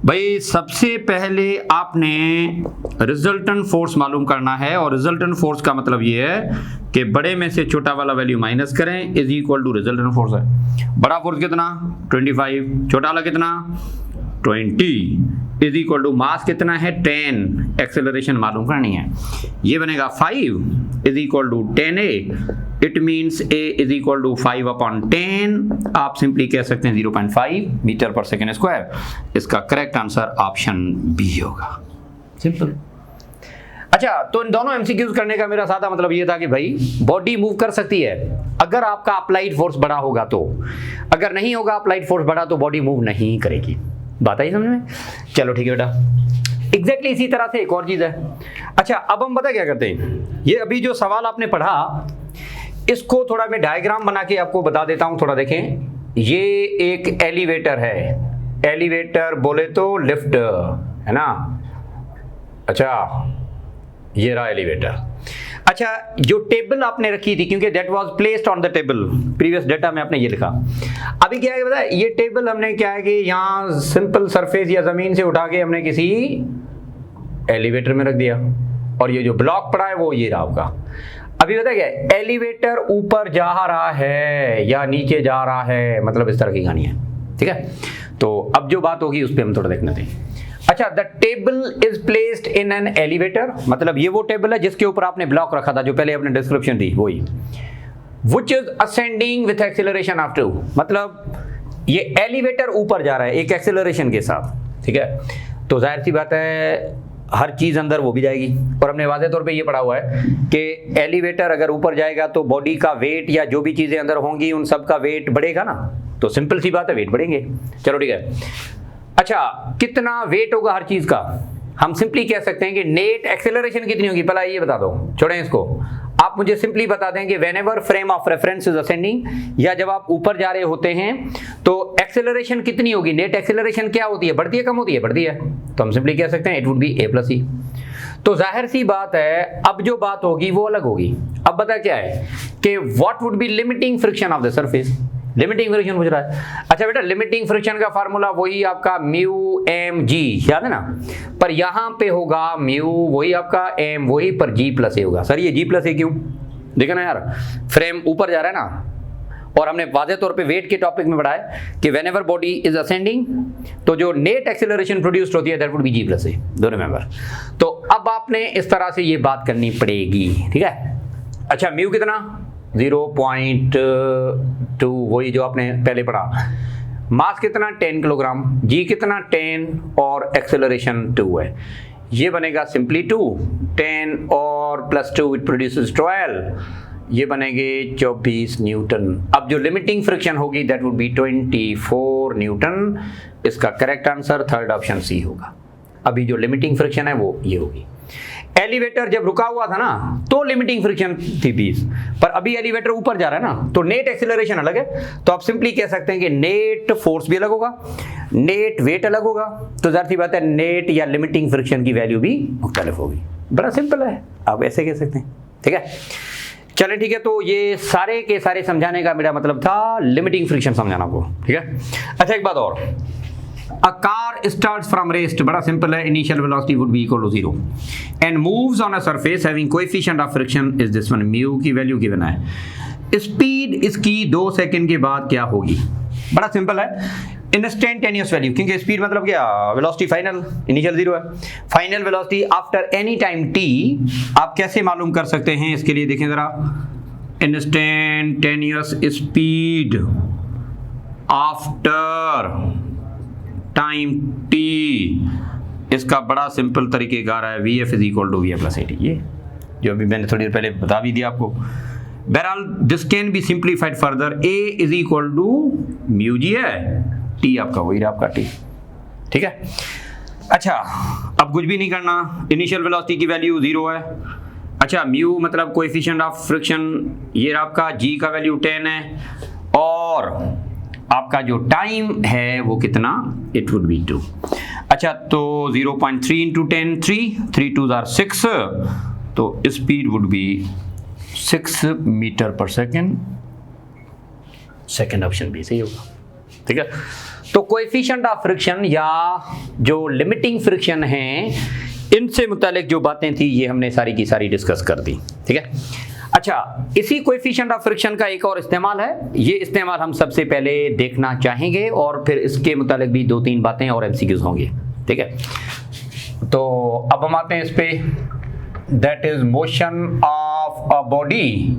भाई, सबसे पहले आपने रिजल्टेंट फोर्स मालूम करना है, और रिजल्टेंट फोर्स का मतलब ये है कि बड़े में से छोटा वाला वैल्यू माइनस करें, is equal to resultant force है। बड़ा फोर्स कितना 25, छोटा वाला कितना 20, इज इक्वल टू मास कितना है 10, एक्सेलरेशन मालूम करनी है, ये बनेगा 5 is equal to 10a, it means a is equal to 5/10, आप सिंपली कह सकते हैं 0.5 मीटर पर सेकेंड स्क्वायर। इसका करेक्ट आंसर ऑप्शन बी होगा, सिंपल। अच्छा, तो इन दोनों एमसीक्यूज करने का मेरा सादा मतलब ये था कि भाई बॉडी मूव कर सकती है अगर आपका अप्लाइड फोर्स बड़ा होगा, तो अगर नहीं होगा अप्लाइड फोर्स बड़ा तो बॉडी मूव नहीं करेगी। बात आई समझ में? चलो ठीक है बेटा, एग्जैक्टली इसी तरह से एक और चीज है। अच्छा, अब हम पता क्या करते हैं, ये अभी जो सवाल आपने पढ़ा इसको थोड़ा मैं डायग्राम बना के आपको बता देता हूं। थोड़ा देखें, ये एक एलिवेटर है, एलिवेटर बोले तो लिफ्ट है ना। अच्छा, ये रहा एलिवेटर। अच्छा, जो टेबल आपने रखी थी, क्योंकि that was placed on the table, previous data में आपने ये लिखा। अभी क्या है पता है, ये टेबल हमने क्या है कि यहाँ सिंपल सरफेस या जमीन से उठा के हमने किसी एलिवेटर में रख दिया, और ये जो ब्लॉक पड़ा है वो ये रहा आपका। अभी पता क्या है, एलिवेटर ऊपर जा रहा है या नीचे जा रहा है, मतलब इस तरह की कहानी है, ठीक है। तो अब जो बात होगी उस पर हम थोड़ा देखना दें। अच्छा, the table is placed in an elevator, मतलब ये वो टेबल है जिसके ऊपर आपने ब्लॉक रखा था, जो पहले आपने डिस्क्रिप्शन दी वही, which is ascending with acceleration of 2, मतलब ये एलिवेटर ऊपर जा रहा है एक एक्सेलरेशन के साथ, ठीक है। तो जाहिर सी बात है हर चीज अंदर वो भी जाएगी, और हमने वाज़े तौर पे ये पढ़ा हुआ है कि एलिवेटर अगर ऊपर जाएगा तो बॉडी का वेट या जो भी चीजें अंदर होंगी उन सब का वेट बढ़ेगा ना, तो सिंपल सी बात है वेट बढ़ेंगे। चलो ठीक है। अच्छा, कितना वेट होगा हर चीज का, हम सिंपली कह सकते हैं कि नेट एक्सेलरेशन कितनी होगी, पहला ये बता दो, छोड़ें इसको। आप मुझे सिंपली बता दें कि whenever frame of reference is ascending, या जब आप ऊपर जा रहे होते हैं तो एक्सेलरेशन कितनी होगी, नेट एक्सेलरेशन क्या होती है, बढ़ती है कम होती है, बढ़ती है, तो हम सिंपली कह सकते हैं इट वुड बी a+e। तो जाहिर सी बात है अब जो बात होगी वो अलग होगी। अब बता क्या है कि what would B limiting friction of the surface, limiting friction पूछ रहा है। अच्छा बेटा, लिमिटिंग फ्रिक्शन का फार्मूला वही आपका म्यू एम जी, याद है ना, पर यहां पे होगा म्यू वही आपका एम वही, पर g+a होगा। सर ये g+a क्यों, देखा ना यार, फ्रेम ऊपर जा रहा है ना, और हमने वाज़े तौर पे वेट के टॉपिक में पढ़ा है कि व्हेनेवर बॉडी इज असेंडिंग तो जो नेट एक्सेलरेशन प्रोड्यूस्ड होती है that would B g+a, do remember. तो अब आपने इस तरह से ये बात करनी पड़ेगी, ठीक है। अच्छा, म्यू कितना 0.2, वही जो आपने पहले पढ़ा। मास कितना 10 किलोग्राम, जी कितना 10, और एक्सेलरेशन 2 है, ये बनेगा सिंपली 2, 10 और +2 इट प्रोड्यूसेस 12, ये बनेंगे 24 न्यूटन। अब जो लिमिटिंग फ्रिक्शन होगी दैट वुड बी 24 न्यूटन। इसका correct answer third option C होगा। अभी जो लिमिटिंग फ्रिक्शन है वो ये होगी। एलिवेटर जब रुका हुआ था ना तो लिमिटिंग फ्रिक्शन थी 20, पर अभी एलिवेटर ऊपर जा रहा है ना तो नेट एक्सेलरेशन अलग है, तो आप सिंपली कह सकते हैं कि नेट फोर्स भी अलग होगा, नेट वेट अलग होगा, तो जाहिर सी बात है नेट या लिमिटिंग फ्रिक्शन की वैल्यू भी मुख्तलिफ होगी। बड़ा सिंपल है, आप ऐसे कह सकते हैं। ठीक है, चले ठीक है। तो ये सारे के सारे समझाने का मेरा मतलब था लिमिटिंग फ्रिक्शन समझाना को। ठीक है, अच्छा एक बात और, a car starts from rest, बड़ा सिंपल है, initial velocity would be equal to 0 and moves on a surface having coefficient of friction is this one, mu की वैल्यू गिवन है। स्पीड इसकी 2 सेकंड के बाद क्या होगी, बड़ा सिंपल है, इंस्टेंटेनियस वैल्यू, क्योंकि स्पीड मतलब क्या, वेलोसिटी फाइनल, इनिशियल 0 है, final velocity after any time t। आप कैसे मालूम कर सकते हैं, इसके लिए देखें जरा, instantaneous speed after time t, इसका बड़ा सिंपल तरीकेकार है, vf is equal to v plus at, ये जो अभी मैंने थोड़ी देर पहले बता भी दिया आपको। बहरहाल this can be simplified further, a is equal to mu g है, t आपका वही रहा आपका t। ठीक है, अच्छा अब कुछ भी नहीं करना, इनिशियल वेलोसिटी की वैल्यू 0 है। अच्छा म्यू मतलब कोएफिशिएंट ऑफ फ्रिक्शन, ये रहा आपका, g का वैल्यू 10 है, और आपका जो टाइम है वो कितना, इट वुड बी 2। अच्छा तो 0.3 इंटू 10 3 2 आर 6, तो स्पीड वुड बी 6 मीटर पर सेकेंड, सेकेंड ऑप्शन भी सही होगा। ठीक है, तो कोएफिशिएंट ऑफ फ्रिक्शन या जो लिमिटिंग फ्रिक्शन है, इनसे मुतालिक जो बातें थी ये हमने सारी की सारी डिस्कस कर दी। ठीक है, अच्छा इसी कोएफिशिएंट ऑफ फ्रिक्शन का एक और इस्तेमाल है, ये इस्तेमाल हम सबसे पहले देखना चाहेंगे और फिर इसके मुतालिक भी 2-3 बातें और एमसीक्यूज होंगे। ठीक है, तो अब हम आते हैं इस पे, that is motion of a body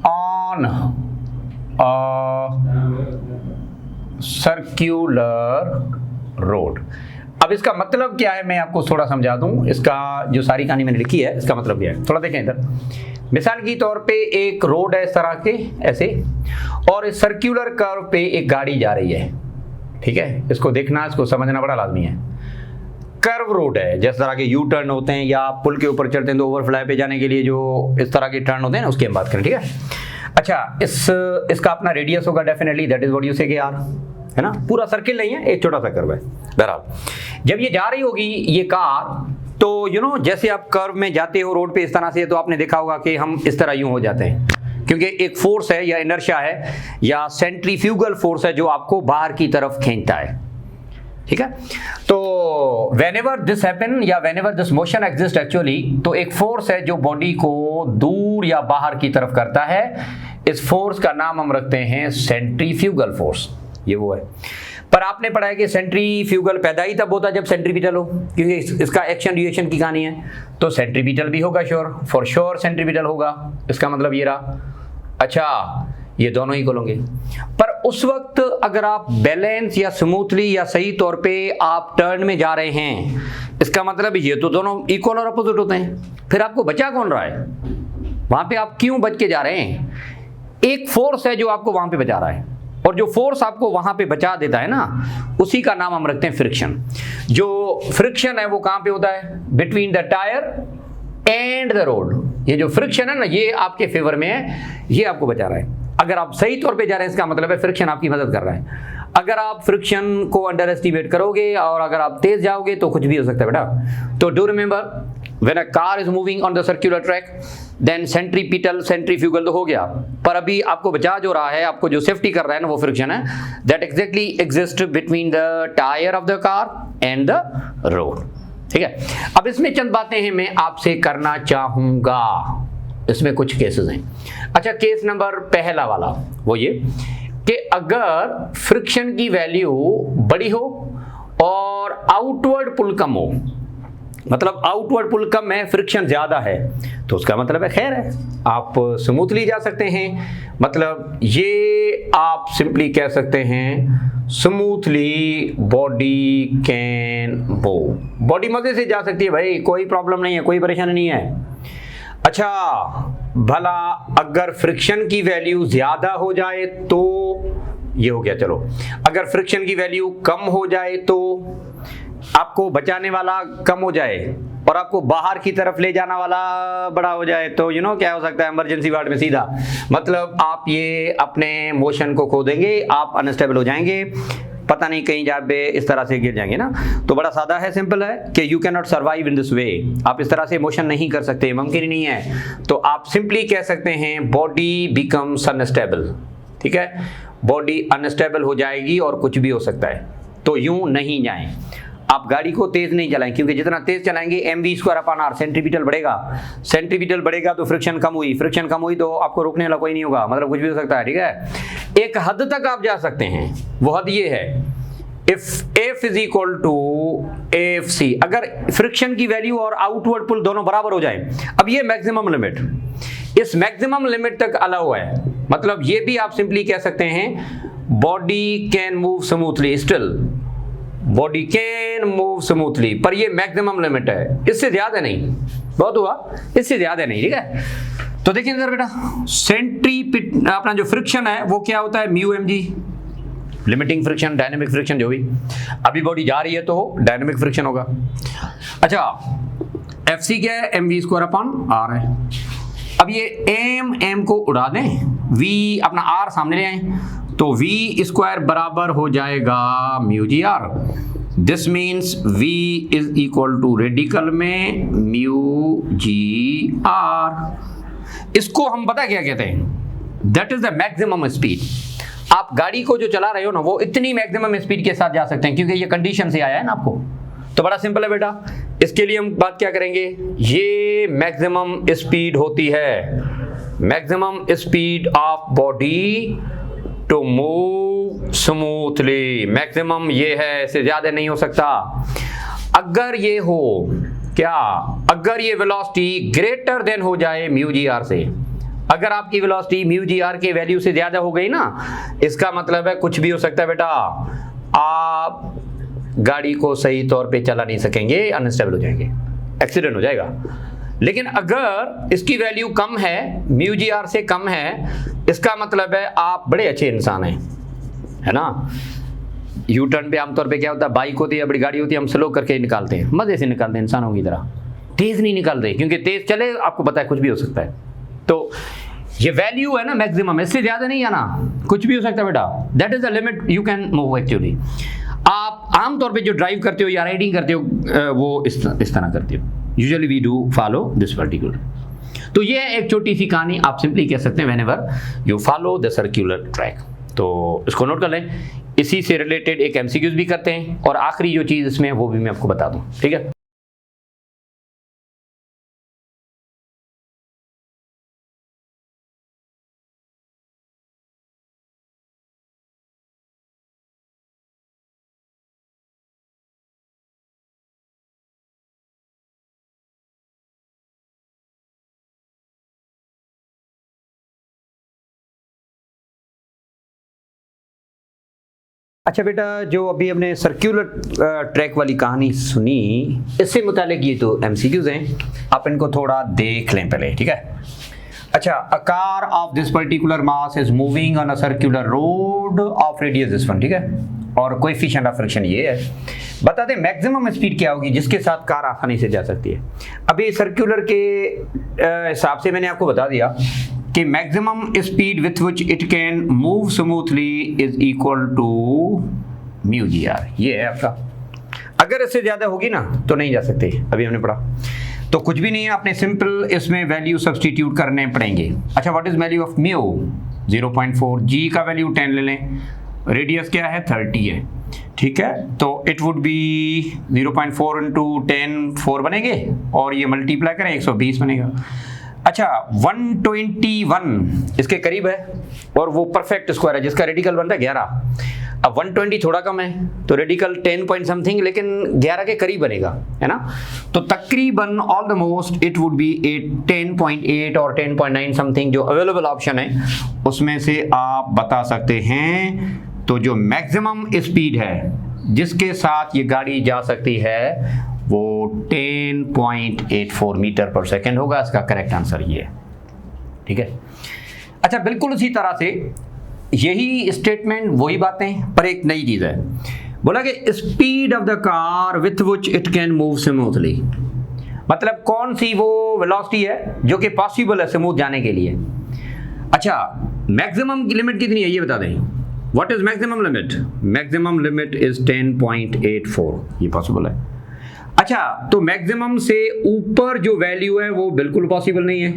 on circular road. अब इसका मतलब क्या है मैं आपको थोड़ा समझा दूं, इसका जो सारी कहानी मैंने लिखी है इसका मतलब क्या है, थोड़ा देखें इधर। मिसाल की तौर पे एक रोड है इस तरह के ऐसे, और इस सर्क्यूलर कर्व पे एक गाड़ी जा रही है। ठीक है, इसको देखना, इसको समझना बड़ा लाजमी है। कर्व रोड है, जिस तरह के यू टर्न होते हैं या पुल के ऊपर चढ़ते हैं तो ओवरफ्लाई पे जाने के लिए जो इस तरह के टर्न होते हैं ना, उसकी हम बात करें। ठीक है, अच्छा इसका अपना रेडियस होगा definitely, that is what you से के आर, है ना, पूरा सर्किल नहीं है, एक छोटा सा कर्व है। बहरहाल जब ये जा रही होगी ये कार, तो यू नो जैसे आप कर्व में जाते हो रोड पे इस तरह से, तो आपने देखा होगा कि हम इस तरह यूं हो जाते हैं, क्योंकि एक फोर्स है या इनर्शिया है या सेंट्रीफ्यूगल फोर्स है जो आपको बाहर की तरफ खींचता है। ठीक है, तो व्हेनेवर दिस हैपन या whenever this motion exist actually, तो एक फोर्स है जो बॉडी को दूर या बाहर की तरफ करता है। इस फोर्स का नाम हम रखते हैं सेंट्रीफ्यूगल फोर्स, ये वो है। पर आपने पढ़ा है कि सेंट्रीफ्यूगल पैदा ही तब होता है जब सेंट्रीपिटल हो, क्योंकि इसका एक्शन रिएक्शन की कहानी है, तो सेंट्रीपिटल भी होगा, श्योर फॉर श्योर सेंट्रीपिटल होगा। इसका मतलब ये रहा। अच्छा ये दोनों ही होंगे, पर उस वक्त अगर आप बैलेंस या स्मूथली या सही तौर पे आप टर्न में जा रहे हैं, इसका मतलब ये तो दोनों इक्वल और अपोजिट होते हैं, फिर आपको बचा कौन रहा है वहां पे, आप क्यों बच के जा रहे हैं? एक फोर्स है जो आपको वहां पे बचा रहा है, और जो फोर्स आपको वहां पे बचा देता है ना, उसी का नाम हम रखते हैं फ्रिक्शन। जो फ्रिक्शन है वो कहां पे होता है? Between the tyre and the road. ये जो फ्रिक्शन है ना, ये आपके फेवर में है, ये आपको बचा रहा है। अगर आप सही तौर पे जा रहे हैं, इसका मतलब है फ्रिक्शन आपकी मदद कर रहा है। अगर आप फ्रिक्शन को अंडर एस्टिमेट करोगे और अगर आप तेज जाओगे तो कुछ भी हो सकता है बेटा। तो do remember, when a car is moving on the circular track, then centripetal centrifugal तो हो गया, पर अभी आपको बचा जो रहा है, आपको जो सेफ्टी कर रहा है ना, वो फ्रिक्शन है, that exactly exist between the tyre of the car and the road. ठीक है, अब इसमें चंद बातें हैं मैं आपसे करना चाहूंगा, इसमें कुछ केसेस हैं। अच्छा, केस नंबर पहला वाला वो ये कि अगर फ्रिक्शन की वैल्यू बड़ी हो और आउटवर्ड पुल कम हो, मतलब आउटवर्ड पुल कम है, फ्रिक्शन ज्यादा है, तो उसका मतलब है खैर है, आप स्मूथली जा सकते हैं। मतलब ये आप सिंपली कह सकते हैं smoothly body can move, body मजे से जा सकती है भाई, कोई प्रॉब्लम नहीं है, कोई परेशानी नहीं है। अच्छा भला अगर फ्रिक्शन की वैल्यू ज्यादा हो जाए तो ये हो गया, चलो अगर फ्रिक्शन की वैल्यू कम हो जाए तो आपको बचाने वाला कम हो जाए और आपको बाहर की तरफ ले जाना वाला बड़ा हो जाए, तो यू नो क्या हो सकता है, इमरजेंसी वार्ड में सीधा, मतलब आप ये अपने मोशन को खो देंगे, आप अनस्टेबल हो जाएंगे, पता नहीं कहीं जहाँ पे इस तरह से गिर जाएंगे ना। तो बड़ा सादा है, सिंपल है कि you can not survive in this way, आप इस तरह से मोशन नहीं कर सकते, मुमकिन ही नहीं है। तो आप सिंपली कह सकते हैं बॉडी बिकम्स अनस्टेबल, ठीक है, बॉडी अनस्टेबल हो जाएगी और कुछ भी हो सकता है। तो यूं नहीं जाएं, आप गाड़ी को तेज नहीं चलाएं, क्योंकि जितना तेज चलाएंगे mv²/r सेंट्रीपिटल बढ़ेगा, सेंट्रीपिटल बढ़ेगा तो फ्रिक्शन कम हुई, फ्रिक्शन कम हुई तो आपको रोकने वाला कोई नहीं होगा, मतलब कुछ भी हो सकता है, ठीक है। एक हद तक आप जा सकते हैं, वो हद ये है if F is equal to AFC, अगर फ्रिक्शन की वैल्यू और आउटवर्ड पुल दोनों बराबर हो जाए। अब ये मैक्सिमम लिमिट, इस मैक्सिमम लिमिट तक अलाउ है, मतलब ये भी आप सिंपली कह सकते हैं body can move smoothly, still body can move smoothly, पर ये मैक्सिमम लिमिट है, इससे ज्यादा नहीं, बहुत हुआ, इससे ज्यादा नहीं, ठीक है। तो देखिए इधर बेटा, सेंट्रीपिट अपना जो फ्रिक्शन है वो क्या होता है, mu mg, limiting friction, dynamic friction जो भी, अभी बॉडी जा रही है तो डायनेमिक फ्रिक्शन होगा। अच्छा, FC क्या है, mv²/r है। अब ये m को उड़ा दें, v अपना r सामने ले आए, तो v² बराबर हो जाएगा μgr। This means v is equal to radical में μgr। इसको हम पता क्या कहते हैं, that is the maximum speed. आप गाड़ी को जो चला रहे हो ना, वो इतनी मैक्सिमम स्पीड के साथ जा सकते हैं, क्योंकि ये कंडीशन से आया है ना आपको। तो बड़ा सिंपल है बेटा, इसके लिए हम बात क्या करेंगे, ये मैक्सिमम स्पीड होती है, maximum speed of body to move smoothly, maximum ये है, इससे ज्यादा नहीं हो सकता। अगर ये हो क्या, अगर ये वेलोसिटी ग्रेटर देन हो जाए μgr से, अगर आपकी वेलोसिटी μgr के वैल्यू से ज्यादा हो गई ना, इसका मतलब है कुछ भी हो सकता है बेटा, आप गाड़ी को सही तौर पे चला नहीं सकेंगे, अनस्टेबल हो जाएंगे, एक्सीडेंट हो जाएगा। लेकिन अगर इसकी वैल्यू कम है, μgr से कम है, इसका मतलब है आप बड़े अच्छे इंसान हैं, है ना। यू टर्न पे आमतौर पे क्या होता है, बाइक होती है, बड़ी गाड़ी होती है, हम स्लो करके निकालते हैं, मजे से निकालते हैं इंसानों की तरह, तेज नहीं निकालते, क्योंकि तेज चले आपको पता है कुछ भी हो सकता है। तो ये वैल्यू है ना मैक्सिमम, इससे ज्यादा नहीं आना, कुछ भी हो सकता है बेटा, that is the limit you can move actually. आप आमतौर पे जो ड्राइव करते हो या राइडिंग करते हो, वो इस तरह करते हो, usually we do follow this particular. तो ये एक छोटी सी कहानी, आप सिंपली कह सकते हैं whenever you follow the circular track. तो इसको नोट कर लें, इसी से रिलेटेड एक MCQs भी करते हैं, और आखिरी जो चीज इसमें वो भी मैं आपको बता दूं, ठीक है। अच्छा बेटा, जो अभी हमने सर्कुलर ट्रैक वाली कहानी सुनी, इससे मुतालिक ये तो MCQs हैं, आप इनको थोड़ा देख लें पहले, ठीक है। अच्छा, a car of this particular mass is moving on a circular road of radius this one, ठीक है, और कोएफिशिएंट ऑफ फ्रिक्शन ये है। बता दें मैक्सिमम स्पीड क्या होगी जिसके साथ कार आसानी से जा सकती है। अभी सर्कुलर के हिसाब से मैंने आपको बता दिया कि maximum speed with which it can move smoothly is equal to μgr, ये है आपका। अगर इससे ज्यादा होगी ना तो नहीं जा सकते, अभी हमने पढ़ा। तो कुछ भी नहीं है, आपने सिंपल इसमें वैल्यू सब्सटीट्यूट करने पड़ेंगे। अच्छा, what is value of mu, 0.4, जी का वैल्यू 10 ले लें, रेडियस क्या है 30 है, ठीक है। तो इट वुड बी 0.4 इंटू 10 4 बनेंगे, और ये मल्टीप्लाई करें 120 बनेगा। अच्छा, 121 इसके करीब है, और वो परफेक्ट स्क्वायर है जिसका रेडिकल बनता है 11। अब 120 थोड़ा कम है, तो रेडिकल 10 पॉइंट समथिंग, लेकिन 11 के करीब बनेगा, है ना। तो तकरीबन all the most it would be 10.8 और 10.9 समथिंग, जो अवेलेबल ऑप्शन है उसमें से आप बता सकते हैं। तो जो मैक्सिमम स्पीड है जिसके साथ ये गाड़ी जा सकती है वो 10.84 मीटर पर सेकेंड होगा। इसका करेक्ट आंसर ये है, ठीक है। अच्छा, बिल्कुल उसी तरह से यही स्टेटमेंट, वही बातें, पर एक नई चीज है। बोला कि speed of the car with which it can move smoothly, मतलब कौन सी वो वेलोसिटी है जो कि पॉसिबल है स्मूथ जाने के लिए। अच्छा, मैक्सिमम की लिमिट कितनी है ये बता दें। What is maximum limit? Maximum limit is 10.84, ये पॉसिबल है। अच्छा, तो मैक्सिमम से ऊपर जो वैल्यू है वो बिल्कुल पॉसिबल नहीं है,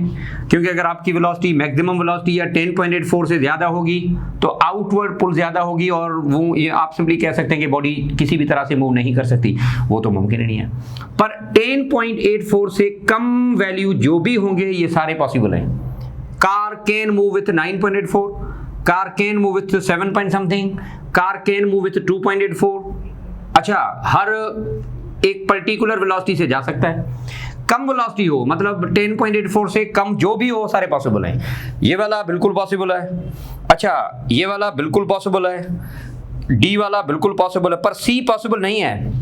क्योंकि अगर आपकी वेलोसिटी मैक्सिमम वेलोसिटी या 10.84 से ज़्यादा होगी तो आउटवर्ड पुल ज़्यादा होगी, और वो ये आप सिंपली कह सकते हैं कि बॉडी किसी भी तरह से मूव नहीं कर सकती, वो तो मुमकिन ही नहीं है। पर 10.84 से कम वैल्यू जो भी होंगे ये सारे पॉसिबल हैं। Car can move with 9.84, car can move with 7 point something, car can move with 2.84। अच्छा, हर एक पर्टिकुलर वेलोसिटी से जा सकता है। कम वेलोसिटी हो मतलब 10.84 से कम जो भी हो सारे पॉसिबल हैं। ये वाला बिल्कुल पॉसिबल है। अच्छा, ये वाला बिल्कुल पॉसिबल है, डी वाला बिल्कुल पॉसिबल है, पर सी पॉसिबल नहीं है।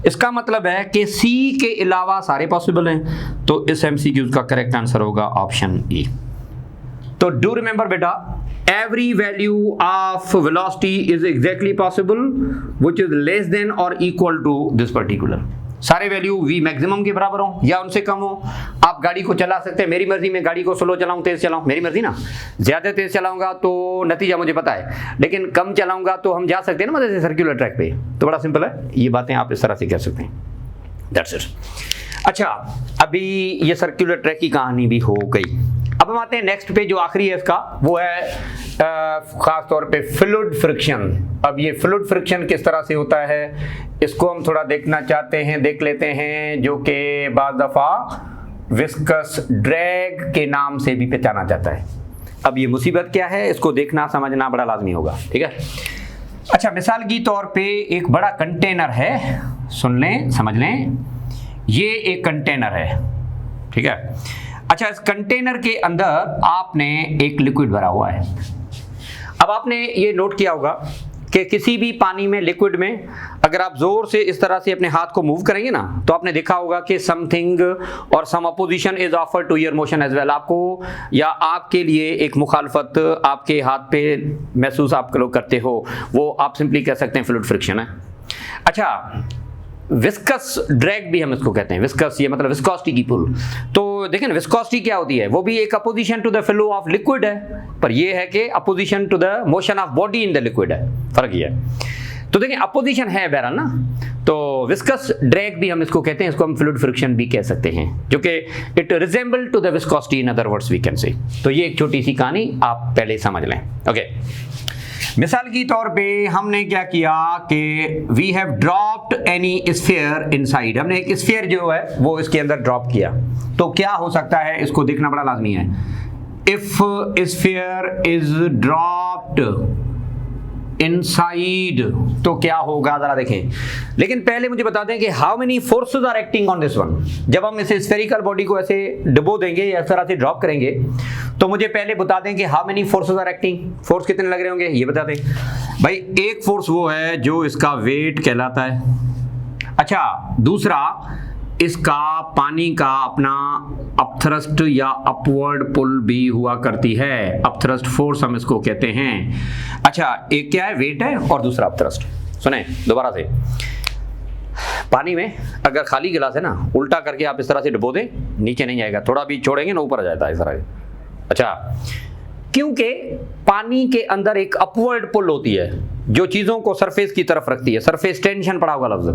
इसका मतलब है कि सी के अलावा सारे पॉसिबल हैं। तो इस एमसीक्यू का करेक्ट आंसर होगा ऑप्शन ई। तो डू रिमेंबर बेटा, every value of velocity is exactly possible which is less than or equal to this particular। सारे वैल्यू v मैक्सिमम के बराबर हो या उनसे कम हो। आप गाड़ी को चला सकते हैं, मेरी मर्जी में गाड़ी को स्लो चलाऊं तेज चलाऊं, मेरी मर्जी ना। ज्यादा तेज चलाऊंगा तो नतीजा मुझे पता है, लेकिन कम चलाऊंगा तो हम जा सकते हैं ना मतलब सर्कुलर ट्रैक पे। तो बड़ा सिंपल है, ये बातें आप इस तरह से कह सकते हैं। That's it. अच्छा, अभी ये सर्कुलर ट्रैक की कहानी भी हो गई। अब हम आते हैं नेक्स्ट पे, जो आखिरी है इसका, वो है खास तौर पे फ्लूइड फ्रिक्शन। अब ये फ्लूइड फ्रिक्शन किस तरह से होता है इसको हम थोड़ा देखना चाहते हैं, देख लेते हैं, जो कि बाज़ दफ़ा विस्कस ड्रैग के नाम से भी पहचाना जाता है। अब ये मुसीबत क्या है इसको देखना समझना बड़ा लाजमी होगा, ठीक है। अच्छा, मिसाल के तौर पे एक बड़ा कंटेनर है, सुन लें समझ लें, ये एक कंटेनर है, ठीक है। अच्छा, इस कंटेनर के अंदर आपने एक लिक्विड भरा हुआ है। अब आपने ये नोट किया होगा कि किसी भी पानी में, लिक्विड में, अगर आप जोर से इस तरह से अपने हाथ को मूव करेंगे ना, तो आपने देखा होगा कि समथिंग और some opposition is offered to your motion as well. आपको या आपके लिए एक मुखालफत आपके हाथ पे महसूस आप लोग करते हो, वो आप सिंपली कह सकते हैं फ्लूइड फ्रिक्शन है। अच्छा, विस्कस ड्रैग भी हम इसको कहते हैं। विस्कस ये मतलब विस्कोसिटी की पुल। तो देखें विस्कोसिटी क्या होती है, वो भी एक opposition to the flow of liquid है, पर ये है कि opposition to the motion of body in the liquid है, फर्क ये है। तो देखें अपोजिशन है बहरहाल ना, तो विस्कस ड्रैग भी हम इसको कहते हैं, इसको हम फ्लूइड फ्रिक्शन भी कह सकते हैं, जो कि it resemble to the viscosity, in other words we can say. तो ये एक छोटी सी कहानी आप पहले समझ लें, ओके। मिसाल की तौर पे हमने क्या किया कि we have dropped any sphere inside, हमने एक स्फीयर जो है वो इसके अंदर ड्रॉप किया। तो क्या हो सकता है इसको देखना बड़ा लाजमी है। If sphere is dropped inside तो क्या होगा जरा देखें। लेकिन पहले मुझे बता दें कि how many forces are acting on this one. जब हम इस स्फेरिकल बॉडी को ऐसे डुबो देंगे या इस तरह से ड्रॉप करेंगे, तो मुझे पहले बता दें कि how many forces are acting, force कितने लग रहे होंगे ये बता दें भाई। एक फोर्स वो है जो इसका वेट कहलाता है। अच्छा, दूसरा इसका पानी का अपना अपथ्रस्ट या अपवर्ड पुल भी हुआ करती है, अपथ्रस्ट फोर्स हम इसको कहते हैं। अच्छा, एक क्या है, वेट है, और दूसरा अपथ्रस्ट। सुने दोबारा से, पानी में अगर खाली गिलास है ना, उल्टा करके आप इस तरह से डुबो दें, नीचे नहीं आएगा, थोड़ा भी छोड़ेंगे ना ऊपर आ जाता है इस तरह। अच्छा, क्योंकि पानी के अंदर एक अपवर्ड पुल होती है जो चीज़ों को सरफेस की तरफ रखती है। सरफेस टेंशन पड़ा हुआ लफ्ज़,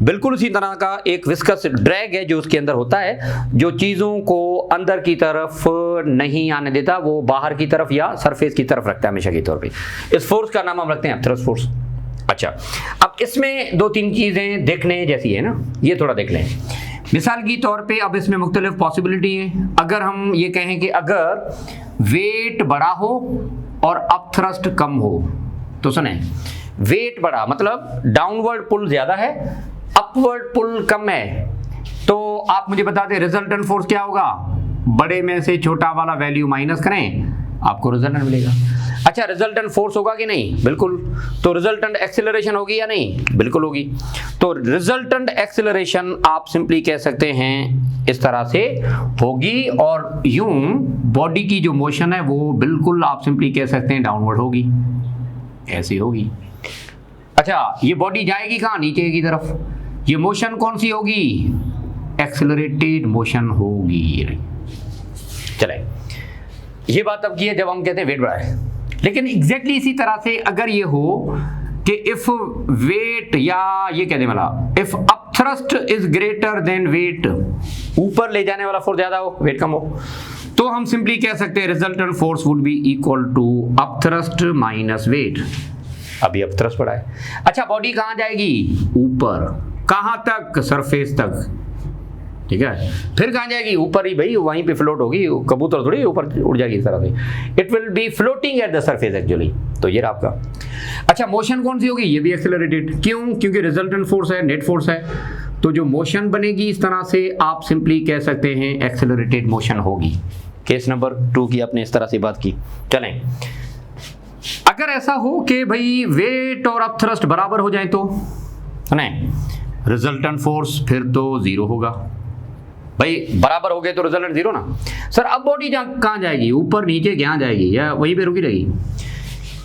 बिल्कुल उसी तरह का एक विस्कस ड्रैग है जो उसके अंदर होता है, जो चीज़ों को अंदर की तरफ नहीं आने देता, वो बाहर की तरफ या सरफेस की तरफ रखता है हमेशा के तौर पे। इस फोर्स का नाम हम रखते हैं अपथ्रस्ट फोर्स। अच्छा, अब इसमें दो तीन चीज़ें देखने जैसी है ना, ये थोड़ा देख लें। मिसाल की तौर पे अब इसमें मुख्तलिफ पॉसिबिलिटी है। अगर हम ये कहें कि अगर वेट बड़ा हो और अपथ्रस्ट कम हो, तो सुने, वेट बड़ा मतलब डाउनवर्ड पुल ज्यादा है, अपवर्ड पुल कम है, तो आप मुझे बता दें रिजल्टेंट फोर्स क्या होगा। बड़े में से छोटा वाला वैल्यू माइनस करें, आपको रिजल्टेंट मिलेगा। अच्छा, रिजल्टेंट फोर्स होगा कि नहीं, बिल्कुल। तो रिजल्टेंट एक्सेलरेशन होगी या नहीं, बिल्कुल होगी। तो रिजल्टेंट एक्सेलरेशन आप सिंपली कह सकते हैं इस तरह से होगी, और यूं बॉडी की जो मोशन है वो बिल्कुल आप सिंपली कह सकते हैं डाउनवर्ड होगी, ऐसी होगी। अच्छा, ये बॉडी जाएगी कहाँ, नीचे की तरफ। ये मोशन कौन सी होगी, एक्सेलरेटेड मोशन होगी। चले, ये बात अब की है जब हम कहते हैं वेट बढ़ा है। लेकिन एग्जैक्टली इसी तरह से अगर ये हो कि इफ वेट, या ये कह दे मला, if upthrust is greater than weight, ऊपर ले जाने वाला फोर्स ज्यादा हो, वेट कम हो, तो हम सिंपली कह सकते हैं resultant force would be equal to upthrust minus weight. अभी अपथ्रस्ट पड़ा है। अच्छा, बॉडी कहां जाएगी? ऊपर। कहां तक? सरफेस तक, ठीक है। फिर कहां जाएगी? ऊपर ही भाई, वहीं पे फ्लोट होगी, कबूतर थोड़ी ऊपर उड़ जाएगी इस तरह से। It will be floating at the surface actually. तो ये रहा आपका। अच्छा, मोशन कौन सी होगी? ये भी एक्सेलरेटेड। क्यों? क्योंकि रिजल्टेंट फोर्स है, नेट फोर्स है, तो जो मोशन बनेगी इस तरह से आप सिंपली कह सकते हैं एक्सेलरेटेड मोशन होगी। केस नंबर 2 की आपने इस तरह से बात की। चलें, अगर ऐसा हो कि भाई वेट और अपथ्रस्ट बराबर हो जाए तो नहीं, रिजल्टेंट फोर्स फिर तो 0 होगा भाई। बराबर हो गए तो रिजल्टेंट 0 ना। सर अब बॉडी कहां जाएगी? ऊपर, नीचे, क्या जाएगी, या वहीं पे रुकी रहेगी?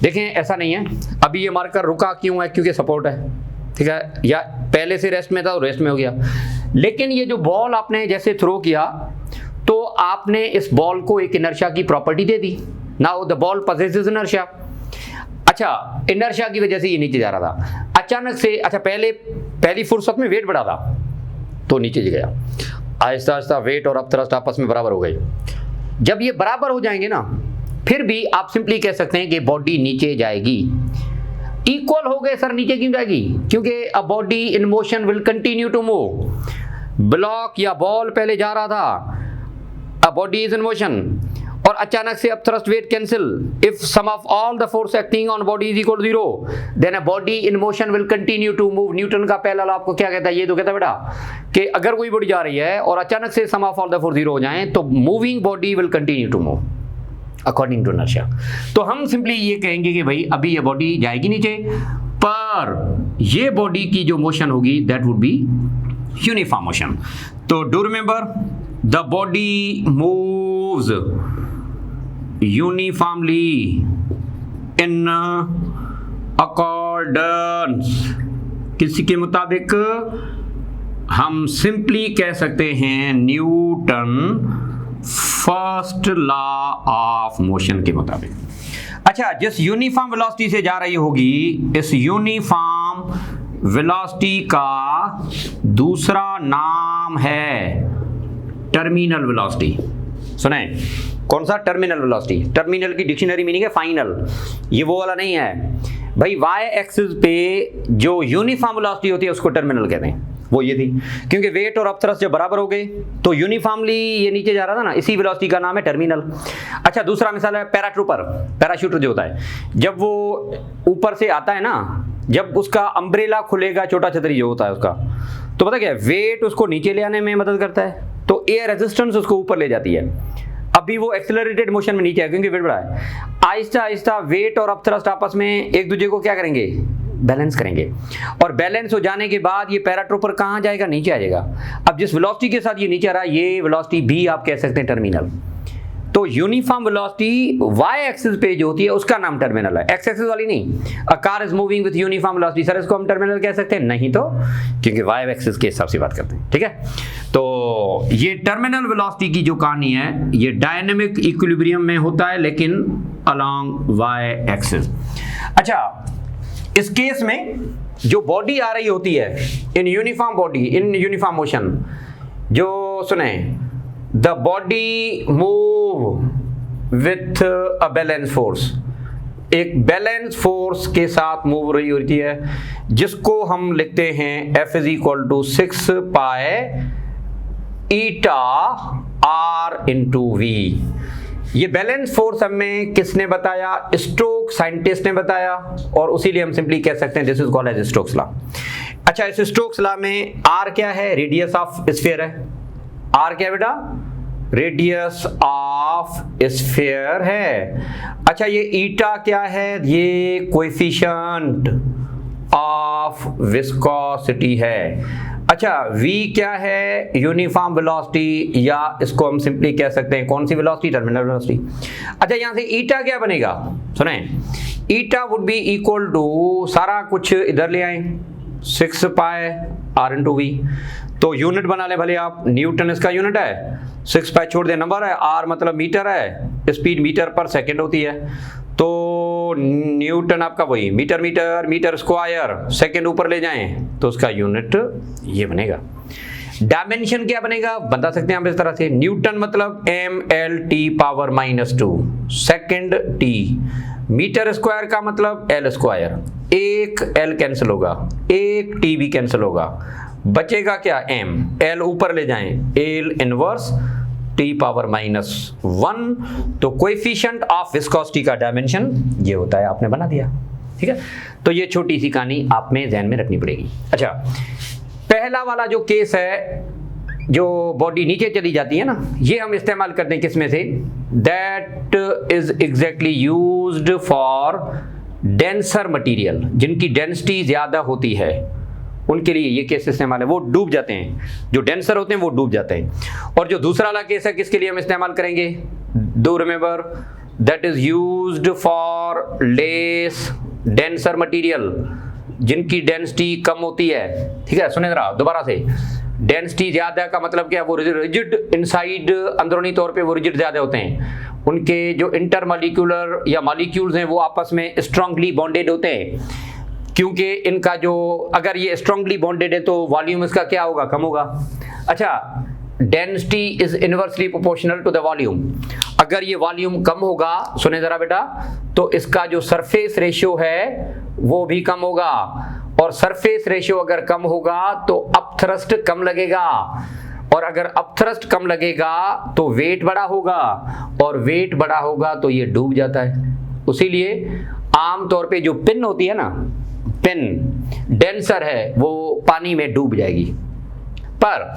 देखें, ऐसा नहीं है। अभी ये मार्कर रुका क्यों है? क्योंकि सपोर्ट है, ठीक है, या पहले से रेस्ट में था, रेस्ट में हो गया। लेकिन ये जो बॉल आपने जैसे थ्रो किया, तो आपने इस बॉल को एक इनर्शिया की प्रॉपर्टी दे दी। Now the ball possesses inertia. अच्छा, इनर्शिया की वजह से ये नीचे जा रहा था, अचानक से, अच्छा पहली फुर्सत में वेट बढ़ा था तो नीचे गया। आहिस्ता आहिस्ता वेट और अपथ्रस्ट आपस में बराबर हो गए। जब ये बराबर हो जाएंगे ना, फिर भी आप सिंपली कह सकते हैं कि बॉडी नीचे जाएगी। इक्वल हो गए सर, नीचे क्यों जाएगी? क्योंकि a body in motion will continue to move. Block या बॉल पहले जा रहा था, a body is in motion, और अचानक से upthrust weight cancel. If sum of all the force acting on body is equal to 0, then a body in motion will continue to move. Newton का पहला law आपको क्या कहता है? ये तो कहता है बेटा कि अगर कोई बॉडी जा रही है और अचानक से sum of all the force 0 हो जाए, तो moving body will continue to move according to inertia. तो हम सिंपली ये कहेंगे कि भाई अभी ये बॉडी जाएगी नीचे, पर ये बॉडी की जो मोशन होगी that would be uniform motion. तो do remember, the body moves uniformly in accordance, किसी के मुताबिक हम सिंपली कह सकते हैं Newton first law of motion के मुताबिक। अच्छा, जिस यूनिफॉर्म वेलोसिटी से जा रही होगी, इस यूनिफॉर्म वेलोसिटी का दूसरा नाम है टर्मिनल वेलोसिटी। सुने, कौन सा? Terminal velocity. टर्मिनल की डिक्शनरी मीनिंग है फाइनल, ये वो वाला नहीं है भाई। वाई एक्सिस पे जो यूनिफॉर्म वेलोसिटी होती है उसको टर्मिनल कहते हैं, वो ये थी। क्योंकि वेट और अपथ्रस्ट जब बराबर हो गए तो यूनिफॉर्मली ये नीचे जा रहा था ना, इसी वेलोसिटी का नाम है टर्मिनल। अच्छा, दूसरा मिसाल है पैराट्रूपर, पैराशूटर जो होता है, जब वो ऊपर से आता है ना, जब उसका अम्ब्रेला खुलेगा, छोटा छतरी जो होता है उसका, तो पता क्या, वेट उसको नीचे ले आने में मदद करता है, तो एयर रेजिस्टेंस उसको ऊपर ले जाती है। अभी वो एक्सेलरेटेड मोशन में नीचे है क्योंकि वेट बड़ा है। आहिस्ता आहिस्ता वेट और अपथ्रस्ट आपस में एक दूसरे को क्या करेंगे? बैलेंस करेंगे, और बैलेंस हो जाने के बाद ये पैराट्रूपर कहां जाएगा? नीचे आ जाएगा। अब जिस वेलोसिटी के साथ ये नीचे आ रहा है, ये वेलोसिटी भी आप कह सकते हैं टर्मिनल। तो यूनिफॉर्म वेलोसिटी वाई एक्सिस पे जो होती है उसका नाम टर्मिनल है, एक्स एक्सिस वाली नहीं। अ car is moving with uniform velocity, sir इसको हम टर्मिनल कह सकते हैं? नहीं, तो क्योंकि वाई एक्सिस के हिसाब से बात करते हैं, ठीक है। तो ये टर्मिनल वेलोसिटी की जो कहानी है, ये डायनेमिक इक्विलिब्रियम में होता है, लेकिन अलोंग वाई एक्सिस। अच्छा, इस केस में जो बॉडी आ रही होती है in uniform body, in uniform motion, जो सुने, the body move with a balance force, एक बैलेंस फोर्स के साथ मूव हो रही होती है, जिसको हम लिखते हैं F is equal to 6 pi eta R into V। ये बैलेंस फोर्स हमें किसने बताया? स्टोक्स साइंटिस्ट ने बताया, और उसी लिए हम सिंपली कह सकते हैं this is called as Stokes law. अच्छा, इस स्टोक्स लॉ में R क्या है? रेडियस ऑफ स्फीयर है। R क्या है बेटा? रेडियस ऑफ स्फीयर है। अच्छा, ये ईटा क्या है? ये कोएफिशिएंट ऑफ विस्कोसिटी है। अच्छा, V क्या है? यूनिफॉर्म वेलोसिटी, या इसको हम सिंपली कह सकते हैं कौन सी वेलोसिटी? Terminal velocity. अच्छा, यहां से ईटा क्या बनेगा? सुने, ईटा वुड बी इक्वल टू, सारा कुछ इधर ले आए, 6 पाई R इंटू V। तो यूनिट बना ले भले आप, न्यूटन इसका यूनिट है, 6 पाई छोड़ दे नंबर है, R मतलब मीटर है, स्पीड मीटर पर सेकेंड होती है, तो न्यूटन आपका वही metre metre metre square, second ऊपर ले जाएं तो उसका यूनिट ये बनेगा। डायमेंशन क्या बनेगा बता सकते हैं आप इस तरह से, न्यूटन मतलब mLT⁻², second T, metre square का मतलब L स्क्वायर, एक L कैंसिल होगा, एक T भी कैंसिल होगा, बचेगा क्या m, L ऊपर ले जाएं L इनवर्स T⁻⁻1, तो कोएफिशिएंट ऑफ विस्कोसिटी का डायमेंशन ये होता है, आपने बना दिया। ठीक है, तो ये छोटी सी कहानी आप में ध्यान में रखनी पड़ेगी। अच्छा, पहला वाला जो केस है, जो बॉडी नीचे चली जाती है ना, ये हम इस्तेमाल करते हैं किसमें से, that is exactly used for denser material, जिनकी डेंसिटी ज्यादा होती है उनके लिए ये केस इस्तेमाल है, वो डूब जाते हैं, जो डेंसर होते हैं वो डूब जाते हैं। और जो दूसरा वाला केस है किसके लिए हम इस्तेमाल करेंगे, do remember that is used for less denser material, जिनकी डेंसिटी कम होती है। ठीक है, सुने जरा दोबारा से, डेंसिटी ज्यादा का मतलब क्या, वो रिजिड इनसाइड, अंदरूनी तौर पे वो रिजिड ज्यादा होते हैं, उनके जो इंटरमॉलिक्यूलर या मॉलिक्यूल्स हैं वो आपस में स्ट्रांगली बॉन्डेड होते हैं, क्योंकि इनका जो, अगर ये स्ट्रांगली बॉन्डेड है तो वॉल्यूम इसका क्या होगा, कम होगा। अच्छा, density is inversely proportional to the volume, अगर ये वॉल्यूम कम होगा, सुने जरा बेटा, तो इसका जो सरफेस रेशियो है वो भी कम होगा, और सरफेस रेशियो अगर कम होगा तो अपथ्रस्ट कम लगेगा, और अगर अपथ्रस्ट कम लगेगा तो वेट बड़ा होगा, और वेट बड़ा होगा तो ये डूब जाता है। उसीलिए आमतौर पे जो पिन होती है ना, पिन डेंसर है वो पानी में डूब जाएगी, पर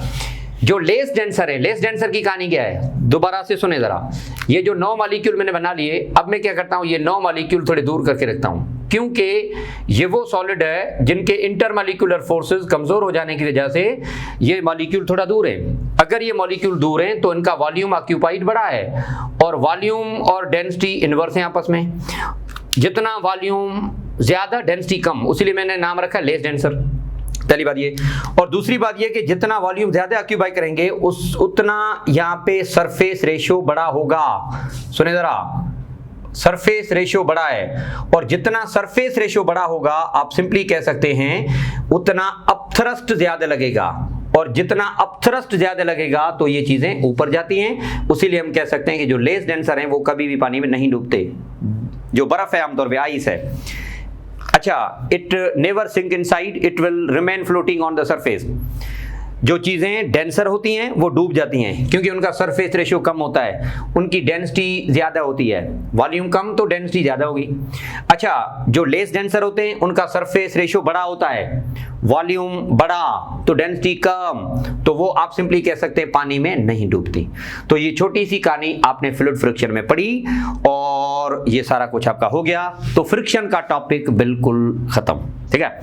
जो लेस डेंसर है, लेस डेंसर की कहानी क्या है, दोबारा से सुने जरा, ये जो 9 मॉलिक्यूल मैंने बना लिए, अब मैं क्या करता हूं, ये 9 मॉलिक्यूल थोड़े दूर करके रखता हूं, क्योंकि ये वो सॉलिड है जिनके इंटरमॉलिक्यूलर फोर्सेस कमजोर हो जाने की वजह से ये मॉलिक्यूल थोड़ा दूर है। अगर ये मॉलिक्यूल दूर हैं तो इनका वॉल्यूम ऑक्यूपाइड बड़ा है, और वॉल्यूम और डेंसिटी इनवर्स है आपस में, जितना वॉल्यूम ज्यादा डेंसिटी कम, उसीलिए मैंने नाम रखा लेस डेंसर। पहली बात ये, और दूसरी बात ये कि जितना वॉल्यूम ज्यादा ऑक्यूपाई करेंगे उतना यहाँ पे सरफेस रेशियो बड़ा होगा। सुने जरा, सरफेस रेशियो बड़ा है, और जितना सरफेस रेशियो बड़ा होगा आप सिंपली कह सकते हैं उतना अपथ्रस्ट ज्यादा लगेगा, और जितना अपथ्रस्ट ज्यादा लगेगा तो ये चीजें ऊपर जाती हैं। उसीलिए हम कह सकते हैं कि जो लेस डेंसर हैं वो कभी भी पानी में नहीं डूबते, जो बर्फ है आमतौर पर आइस है। अच्छा, it never sink inside, it will remain floating on the surface. जो चीजें डेंसर होती हैं वो डूब जाती हैं क्योंकि उनका सरफेस रेशियो कम होता है, उनकी डेंसिटी ज्यादा होती है, वॉल्यूम कम तो डेंसिटी ज्यादा होगी। अच्छा, जो लेस डेंसर होते हैं उनका सरफेस रेशियो बड़ा होता है, वॉल्यूम बड़ा तो डेंसिटी कम, तो वो आप सिंपली कह सकते हैं पानी में नहीं डूबती। तो ये छोटी सी कहानी आपने फ्लूइड फ्रिक्शन में पढ़ी, और ये सारा कुछ आपका हो गया। तो फ्रिक्शन का टॉपिक बिल्कुल खत्म। ठीक है,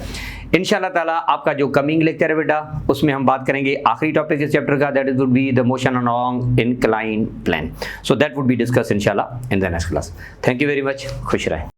इंशाल्लाह ताला आपका जो कमिंग लेक्चर है बेटा, उसमें हम बात करेंगे आखिरी टॉपिक इस चैप्टर का, that is would be the motion along incline plane. So that would be discuss इंशाल्लाह in the next class. Thank you very much, खुश रहें।